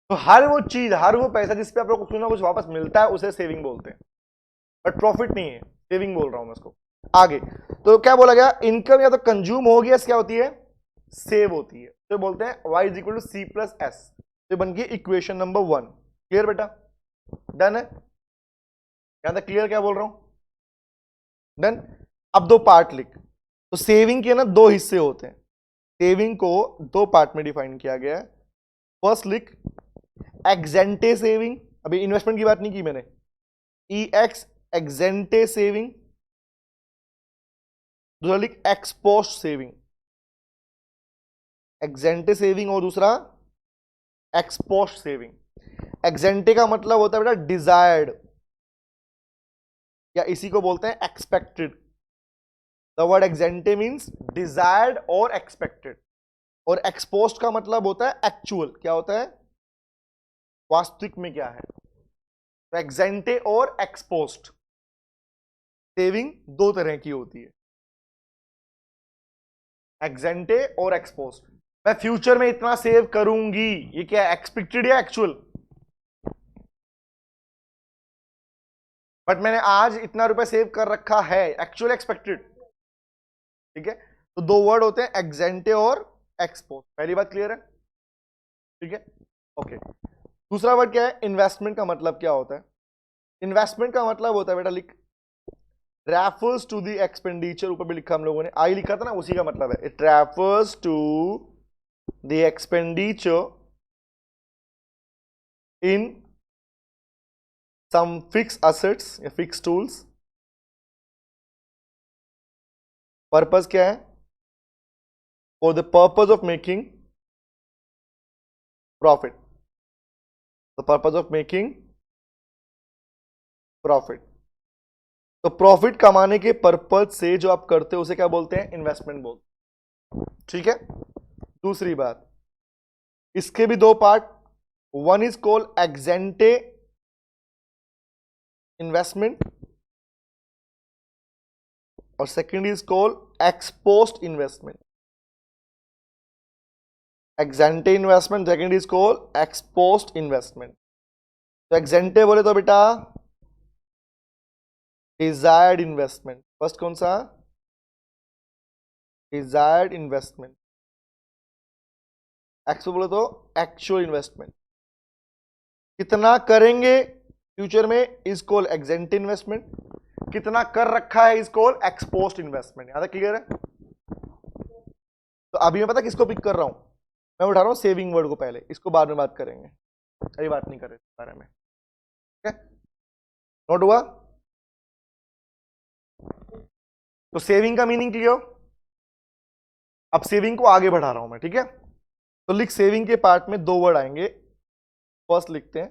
तो हर वो चीज, हर वो पैसा जिस पे आप लोग को कुछ ना कुछ वापस मिलता है उसे सेविंग बोलते हैं। बट प्रॉफिट नहीं है, सेविंग बोल रहा हूं मैं उसको। आगे तो क्या बोला गया? इनकम या तो कंज्यूम होगी या क्या होती है? सेव होती है। तो बोलते हैं y is equal to C plus S. तो बन गई इक्वेशन नंबर 1। क्लियर बेटा? डन है? यहां तक क्लियर क्या बोल रहा हूं? डन। अब दो पार्ट लिख। तो सेविंग के ना दो हिस्से होते हैं, सेविंग को दो पार्ट में डिफाइन किया गया है। फर्स्ट लिख एक्जेंटे सेविंग, अभी इन्वेस्टमेंट की बात नहीं की मैंने, ई एक्स एक्जेंटे सेविंग। दूसरा लिख एक्सपोस्ट सेविंग, एक्जेंटे सेविंग और दूसरा एक्सपोस्ट सेविंग। एक्जेंटे का मतलब होता है बेटा डिजायर्ड, या इसी को बोलते हैं expected. The word ex ante means desired और एक्सपेक्टेड, और एक्सपोस्ट का मतलब होता है एक्चुअल। क्या होता है? वास्तविक में क्या है। तो एक्जेंटे और एक्सपोस्ट सेविंग दो तरह की होती है, एक्जेंटे और एक्सपोस्ट। मैं फ्यूचर में इतना सेव करूंगी, ये क्या है, एक्सपेक्टेड या एक्चुअल? बट मैंने आज इतना रुपए सेव कर रखा है, एक्चुअल एक्सपेक्टेड। ठीक है, तो दो वर्ड होते हैं एक्जेंटे और एक्सपोस्ट। पहली बात क्लियर है? ठीक है, ओके। दूसरा वर्ड क्या है? इन्वेस्टमेंट का मतलब क्या होता है? इन्वेस्टमेंट का मतलब होता है बेटा, लिख, रेफर्स टू द एक्सपेंडिचर। ऊपर भी लिखा हम लोगों ने, आई लिखा था ना, उसी का मतलब है। It refers to the expenditure in some fix assets या फिक्स टूल्स। पर्पस क्या है? For the purpose of making profit, the purpose of making profit. तो प्रॉफिट कमाने के पर्पज से जो आप करते हो उसे क्या बोलते हैं? इन्वेस्टमेंट बोलते हैं। ठीक है। दूसरी बात, इसके भी दो part, one is called ex ante investment और second is called ex post investment. Ex ante investment, second is called ex post investment. तो एक्जेंटे बोले तो बेटा डिजायर्ड इन्वेस्टमेंट, फर्स्ट कौन सा? Desired investment. एक्सपो बोले तो एक्चुअल इन्वेस्टमेंट, कितना करेंगे फ्यूचर में इज कॉल्ड एक्जेंटे इन्वेस्टमेंट, कितना कर रखा है इज कॉल्ड एक्सपोस्ट इन्वेस्टमेंट। यहां तक क्लियर है? तो अभी मैं पता किसको पिक कर रहा हूं, मैं उठा रहा हूं सेविंग वर्ड को पहले, इसको बाद में बात करेंगे, अभी बात नहीं कर रहे इस बारे में। ठीक है, नोट हुआ? तो सेविंग का मीनिंग क्लियर? अब सेविंग को आगे बढ़ा रहा हूं मैं। ठीक है, तो लिख, सेविंग के पार्ट में दो वर्ड आएंगे। फर्स्ट लिखते हैं,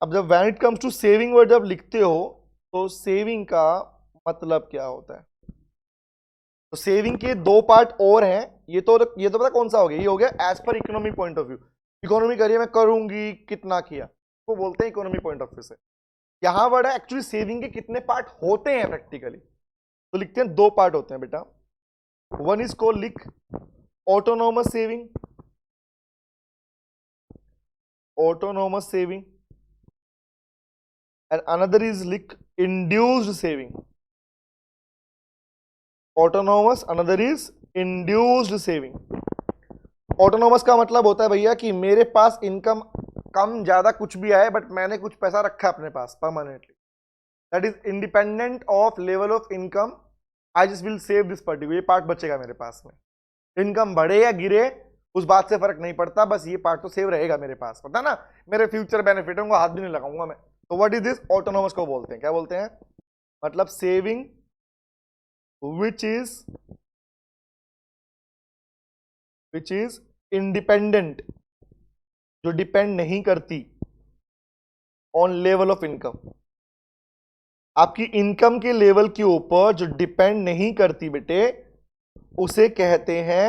अब जब when it comes to saving word जब लिखते हो तो सेविंग का मतलब क्या होता है? तो सेविंग के दो पार्ट और हैं। ये तो पता कौन सा हो गया? ये हो गया as per economic point of view. Economy करिए, मैं करूंगी, कितना किया, वो बोलते हैं इकोनॉमिक पॉइंट ऑफ व्यू से। यहां वर्ड है एक्चुअली सेविंग के कितने पार्ट होते हैं प्रैक्टिकली, तो लिखते हैं दो पार्ट होते हैं बेटा। वन इज कॉल्ड, लिख, autonomous saving, autonomous saving, and another is, लिख, induced saving. Autonomous, another is induced saving. Autonomous का मतलब होता है भैया कि मेरे पास इनकम कम ज्यादा कुछ भी आए, बट मैंने कुछ पैसा रखा अपने पास permanently, that is independent of level of income. I just will save this particular, ये पार्ट बचेगा मेरे पास में, इनकम बढ़े या गिरे उस बात से फर्क नहीं पड़ता, बस ये पार्ट तो सेव रहेगा मेरे पास, पता ना, मेरे फ्यूचर बेनिफिटों को हाथ भी नहीं लगाऊंगा मैं। तो व्हाट इज दिस? ऑटोनोमस को बोलते हैं, क्या बोलते हैं? मतलब सेविंग which is इंडिपेंडेंट, जो डिपेंड नहीं करती ऑन लेवल ऑफ इनकम। आपकी इनकम के लेवल के ऊपर जो डिपेंड नहीं करती बेटे, उसे कहते हैं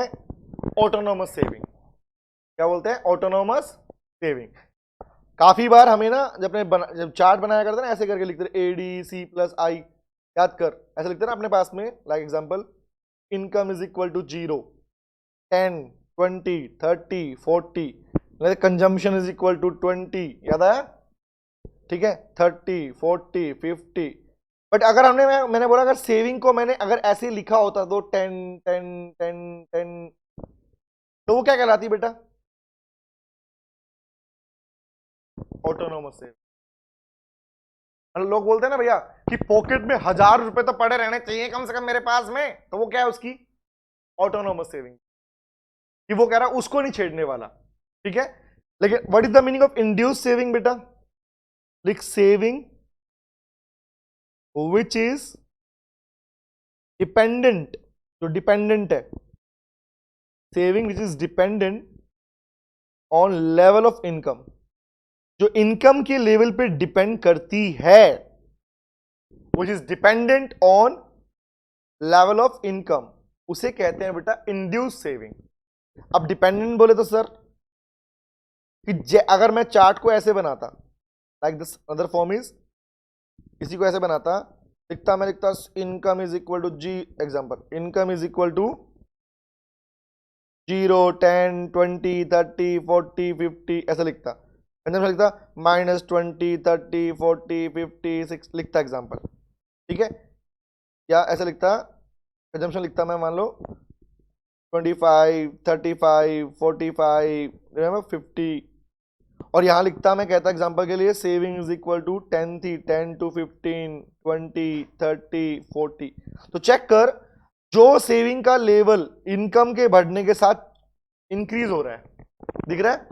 ऑटोनोमस सेविंग। क्या बोलते हैं? Autonomous saving. काफी बार हमें ना, जब चार्ट बनाया करते ना, ऐसे करके लिखते थे ADC+I, याद कर, ऐसे लिखते ना अपने पास में, like example, income is equal to 0, 10, 20, 30, 40, consumption is equal to 20, याद आया? ठीक है, 30, 40, 50। बट अगर मैंने बोला अगर सेविंग को मैंने अगर ऐसे लिखा होता तो 10, 10, 10, 10, तो वो क्या कहलाती बेटा? Autonomous saving. लोग बोलते हैं ना भैया कि पॉकेट में 1000 रुपए तो पड़े रहने चाहिए कम से कम मेरे पास में, तो वो क्या है उसकी ऑटोनोमस सेविंग, कि वो कह रहा है उसको नहीं छेड़ने वाला, ठीक है। लेकिन what is the meaning of induce saving बेटा? Like saving which is dependent, जो डिपेंडेंट है, saving which is dependent on level of income, जो इनकम के लेवल पे डिपेंड करती है, which is dependent on level of income, उसे कहते हैं बेटा इंड्यूस सेविंग। अब डिपेंडेंट बोले तो सर कि अगर मैं चार्ट को ऐसे बनाता, like this other form is, इसी को ऐसे बनाता, लिखता मैं, लिखता इनकम इज इक्वल टू जी, example income is equal to 0, 10, 20, 30, 40, 50 ऐसा लिखता, लिखता -20, 30, 40, 50, 6 लिखता एग्जांपल, ठीक है। या ऐसा लिखता, कंजम्पशन लिखता मैं, मान लो 25, 35, 45, 50, और यहां लिखता मैं, कहता एग्जांपल के लिए सेविंग इज इक्वल टू 10 थी, 10 to 15, 20, 30, 40। तो चेक कर, जो सेविंग का लेवल इनकम के बढ़ने के साथ इंक्रीज हो रहा है, दिख रहा है?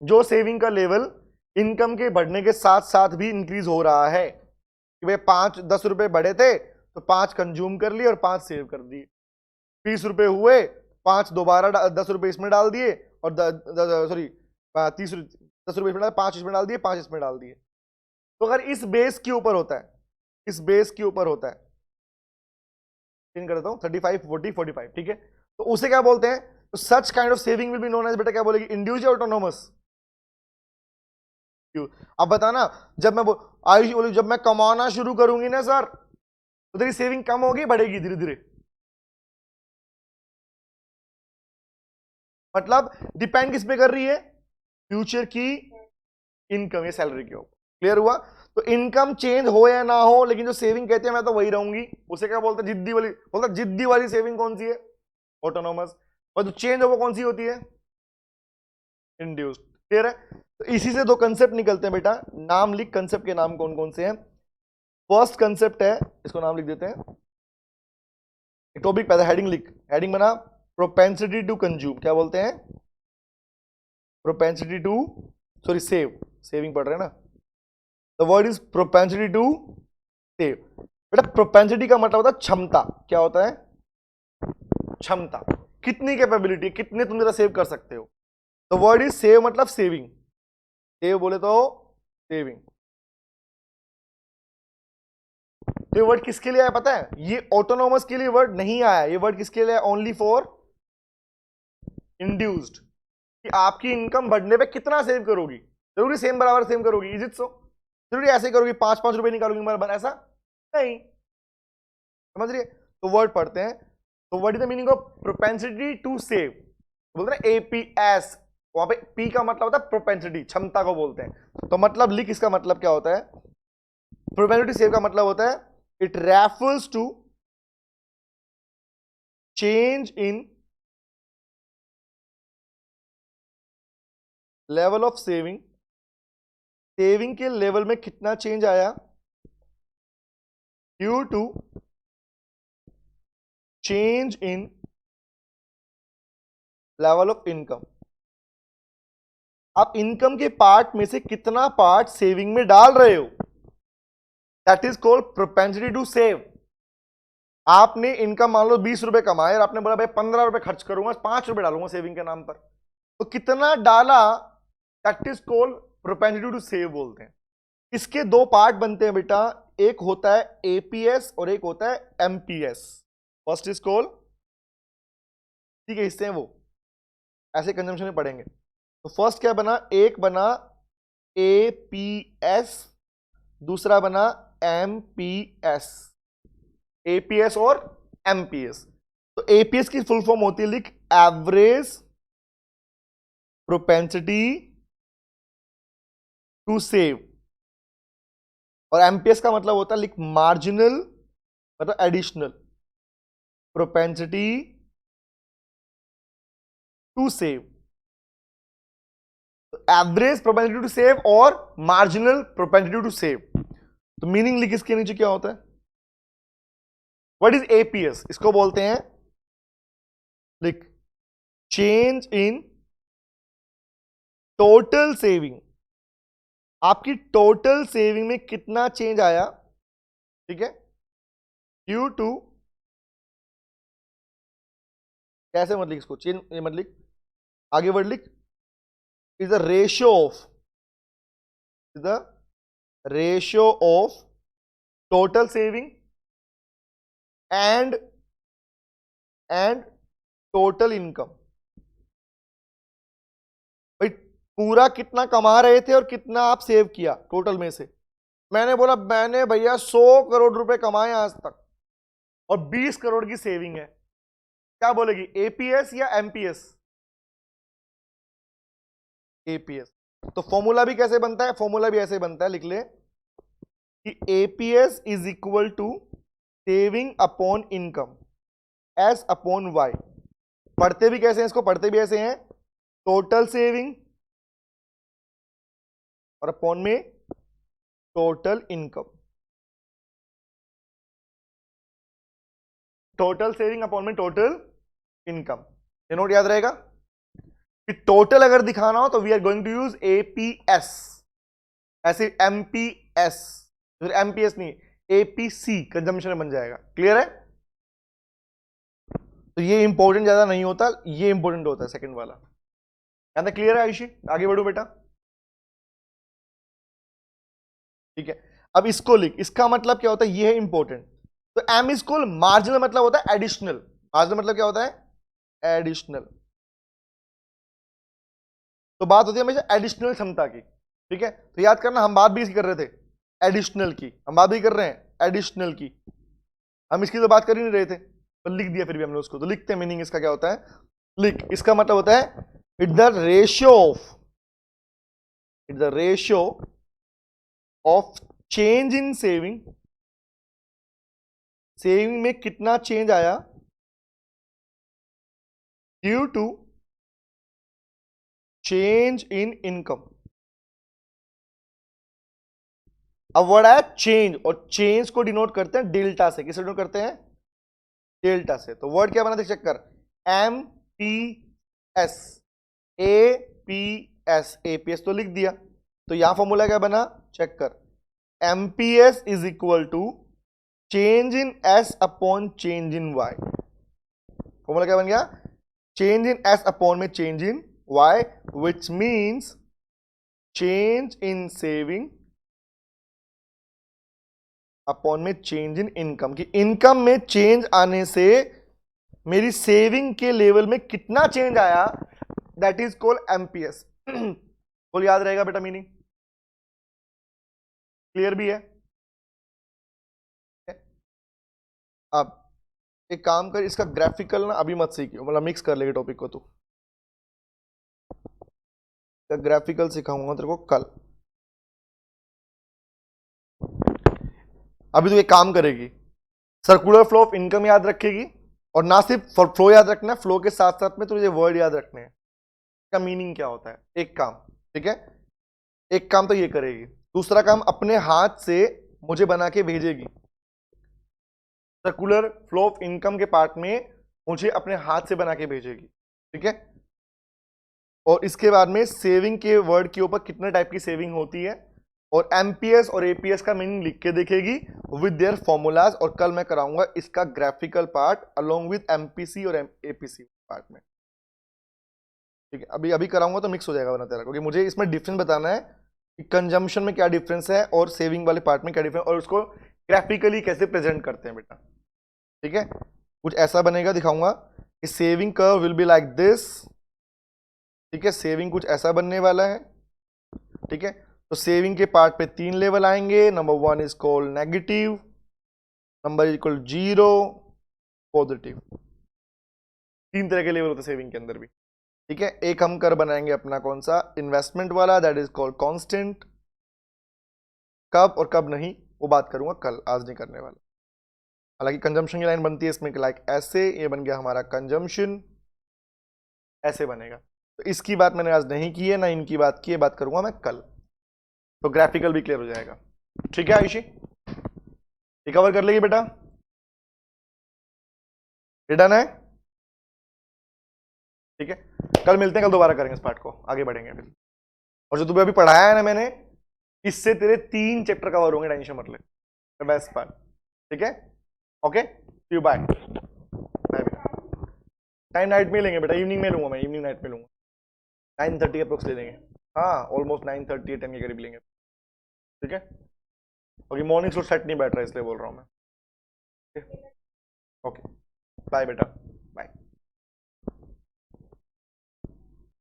जो सेविंग का लेवल इनकम के बढ़ने के साथ साथ भी इंक्रीज हो रहा है, कि भाई 5-10 रुपए बढ़े थे तो 5 कंज्यूम कर लिए और 5 सेव कर दिए, 20 रुपए हुए, 5 दोबारा 10 रुपए इसमें डाल दिए, और सॉरी 10 रुपए इसमें डाल, 5 इसमें डाल दिए, 5 इसमें डाल दिए। तो अगर इस बेस के ऊपर होता है, इस बेस के ऊपर होता है, इन कर देता हूं 35, 40, 45, ठीक है, तो उसे क्या बोलते हैं? तो such kind of saving will be known as, बेटा क्या बोलेगी, इंड्यूस या ऑटोनोमस? अब बताना, जब मैं आयुष बोली जब मैं कमाना शुरू करूंगी ना सर, तो तेरी सेविंग कम होगी बढ़ेगी धीरे धीरे? मतलब डिपेंड किस पे कर रही है? फ्यूचर की इनकम या सैलरी के ऊपर। क्लियर हुआ? तो इनकम चेंज हो या ना हो, लेकिन जो सेविंग कहते हैं मैं तो वही रहूंगी, उसे क्या बोलते हैं? जिद्दी वाली, बोलता जिद्दी वाली सेविंग कौन सी है? ऑटोनोमस। और जो चेंज हो वो कौन सी होती है? इंड्यूस्ड। क्लियर है? तो इसी से दो कंसेप्ट निकलते हैं बेटा, नाम लिख, कंसेप्ट के नाम कौन कौन से हैं। फर्स्ट कंसेप्ट है, इसको नाम लिख देते हैं, टॉपिक पैदा, हेडिंग लिख, हेडिंग बना प्रोपेंसिटी टू कंज्यूम। क्या बोलते हैं? Propensity to, sorry save, saving पढ़ रहे हैं ना, the word is propensity to save. बेटा प्रोपेंसिटी का मतलब होता है क्षमता। क्या होता है? क्षमता, कितनी कैपेबिलिटी, कितने तुम जरा सेव कर सकते हो। द वर्ड इज सेव, मतलब सेविंग, सेव बोले तो सेविंग। तो ये वर्ड किसके लिए आया पता है? ये ऑटोनोमस के लिए वर्ड नहीं आया, ये वर्ड किसके लिए? ओनली फॉर इंड्यूस्ड, कि आपकी इनकम बढ़ने पे कितना सेव करोगी। जरूरी सेम बराबर सेम करोगी, इज इट सो? जरूरी ऐसे करोगी 5-5 रुपए निकालोगी बराबर, ऐसा नहीं, समझ रही है? तो वर्ड पढ़ते हैं। तो what is the meaning of propensity to save? बोलते हैं एपीएस, वहां पे पी का मतलब होता है प्रोपेंसिटी, क्षमता को बोलते हैं। तो मतलब लिख, इसका मतलब क्या होता है? प्रोपेंसिटी सेव का मतलब होता है it refers to change in level of saving, saving के लेवल में कितना चेंज आया due to change in level of income. आप इनकम के पार्ट में से कितना पार्ट सेविंग में डाल रहे हो, that is called propensity to save. आपने इनकम मान लो 20 रुपए कमाए और आपने बोला भाई 15 रुपए खर्च करूंगा, 5 रुपए डालूंगा सेविंग के नाम पर, तो कितना डाला, that is called propensity to save बोलते हैं। इसके दो पार्ट बनते हैं बेटा, एक होता है एपीएस और एक होता है एमपीएस। फर्स्ट इज कॉल्ड, ठीक है, हिस्से हैं वो, ऐसे कंजम्पशन में पढ़ेंगे। तो फर्स्ट क्या बना? एक बना एपीएस, दूसरा बना एमपीएस, एपीएस और एमपीएस। तो एपीएस की फुल फॉर्म होती है, लिख, एवरेज प्रोपेंसिटी टू सेव, और एमपीएस का मतलब होता है, लिख, मार्जिनल मतलब एडिशनल प्रोपेंसिटी टू सेव। तो एवरेज प्रोपेंसिटी टू सेव और मार्जिनल प्रोपेंसिटी टू सेव। तो मीनिंग लिख इसके नीचे क्या होता है, व्हाट इज एपीएस, इसको बोलते हैं लिख चेंज इन टोटल सेविंग। आपकी टोटल सेविंग में कितना चेंज आया, ठीक है, ड्यू टू, कैसे मत लिख इसको, चेंज ये मत लिख, आगे वर्ड लिख, is the ratio of, the ratio of total saving and total income. भाई पूरा कितना कमा रहे थे और कितना आप सेव किया टोटल में से। मैंने बोला मैंने भैया 100 करोड़ रुपए कमाए आज तक और 20 करोड़ की सेविंग है, क्या बोलेगी, एपीएस या एमपीएस? एपीएस। तो फॉर्मूला भी कैसे बनता है, फॉर्मूला भी ऐसे बनता है, लिख ले कि APS is equal to saving upon income S upon Y. पढ़ते भी कैसे हैं इसको, पढ़ते भी ऐसे हैं, टोटल सेविंग और अपॉन में total income, total saving upon में टोटल इनकम। ये नोट याद रहेगा कि टोटल अगर दिखाना हो तो we are going to use APS, ऐसे एमपीएस, एमपीएस नहीं एपीसी कंजम्पशन बन जाएगा। क्लियर है? तो ये इंपॉर्टेंट ज्यादा नहीं होता, ये इंपॉर्टेंट होता है सेकंड वाला। याद है? क्लियर है आयुषी? आगे बढ़ो बेटा। ठीक है, अब इसको लिख, इसका मतलब क्या होता है, ये है इंपॉर्टेंट। तो एम इज इक्वल, मार्जिनल मतलब होता है एडिशनल, मार्जिनल मतलब क्या होता है, एडिशनल। तो बात होती है हमेशा एडिशनल क्षमता की। ठीक है, तो याद करना हम बात भी इसकी कर रहे थे, एडिशनल की, हम बात भी कर रहे हैं एडिशनल की, हम इसकी तो बात कर ही नहीं रहे थे, पर लिख दिया फिर भी हमने उसको। तो लिखते हैं मीनिंग इसका क्या होता है, लिख, इसका मतलब होता है it the ratio of, it the ratio of change in saving, saving में कितना चेंज आया due to change in income. अब वर्ड आया चेंज, और चेंज को डिनोट करते हैं डेल्टा से। किसे डिनोट करते हैं, डेल्टा से। तो वर्ड क्या बना देख चेक कर, M P S, A P S, APS तो लिख दिया। तो यहां फॉर्मूला क्या बना, चेक कर, MPS is equal to change in S upon change in Y. Formula क्या बन गया, चेंज इन एस अपॉन में change in Y, which means change in saving upon में चेंज इन इनकम। की इनकम में चेंज आने से मेरी सेविंग के लेवल में कितना चेंज आया, दैट इज कॉल्ड एमपीएस। बोल, याद रहेगा बेटा मीनिंग? क्लियर भी है? अब एक काम कर, इसका ग्राफिकल ना अभी मत सीखियो, मतलब मिक्स कर लेगा टॉपिक को। तो ग्राफिकल सिखाऊंगा तेरे को कल। अभी तो एक काम करेगी, सर्कुलर फ्लो ऑफ इनकम याद रखेगी, और ना सिर्फ फ्लो याद रखना है, फ्लो के साथ साथ में तुझे वर्ड याद रखने हैं, इसका मीनिंग क्या होता है। एक काम, ठीक है, एक काम तो ये करेगी, दूसरा काम अपने हाथ से मुझे बना के भेजेगी। सर्कुलर फ्लो ऑफ इनकम के पार्ट में मुझे अपने हाथ से बना के भेजेगी, ठीक है। और इसके बाद में सेविंग के वर्ड के ऊपर कितने टाइप की सेविंग होती है, और एमपीएस और एपीएस का मीनिंग लिख के देखेगी विद देयर फॉर्मूलाज। और कल मैं कराऊंगा इसका graphical part along with MPC और एपीसी पार्ट में, ठीक है। अभी अभी कराऊंगा तो मिक्स हो जाएगा वरना तेरा, क्योंकि मुझे इसमें डिफरेंस बताना है कि कंजम्पशन में क्या डिफरेंस है और सेविंग वाले पार्ट में क्या डिफरेंस, और उसको ग्राफिकली कैसे प्रेजेंट करते हैं बेटा, ठीक है। कुछ ऐसा बनेगा, दिखाऊंगा कि saving curve will be like this, ठीक है। सेविंग कुछ ऐसा बनने वाला है, ठीक है। तो सेविंग के पार्ट पे 3 लेवल आएंगे। Number 1 is called negative, number equal 0, positive. 3 तरह के लेवल होते हैं सेविंग के अंदर भी, ठीक है। एक हम कर बनाएंगे अपना कौन सा, इन्वेस्टमेंट वाला, दैट इज कॉल्ड कांस्टेंट। कब और कब नहीं वो बात करूंगा कल, आज नहीं करने वाला। हालांकि कंजम्पशन की लाइन बनती है इसमें लाइक ऐसे, ये बन गया हमारा कंजम्पशन, ऐसे बनेगा, तो इसकी बात मैंने आज नहीं की है, ना इनकी बात की है, बात करूंगा मैं कल, तो ग्राफिकल भी क्लियर हो जाएगा। ठीक है आयुषी, रिकवर कर लेगी बेटा, डन है? ठीक है, कल मिलते हैं, कल दोबारा करेंगे इस पार्ट को, आगे बढ़ेंगे फिर। और जो तुम्हें अभी पढ़ाया है ना मैंने, इससे तेरे 3 चैप्टर कवर होंगे, टेंशन मत ले। बेस्ट पार्ट, ठीक है, okay, see you, bye bye बेटा। टाइम नाइट में लेंगे बेटा, इवनिंग में लूंगा मैं, इवनिंग नाइट में लूंगा, 9:30 अप्रोक्स ले लेंगे। हाँ, ऑलमोस्ट 9:30 10 के करीब लेंगे, ठीक है, ओके। मॉर्निंग स्लॉट सेट नहीं बैठ रहा इसलिए बोल रहा हूँ मैं, ओके, बाय बेटा।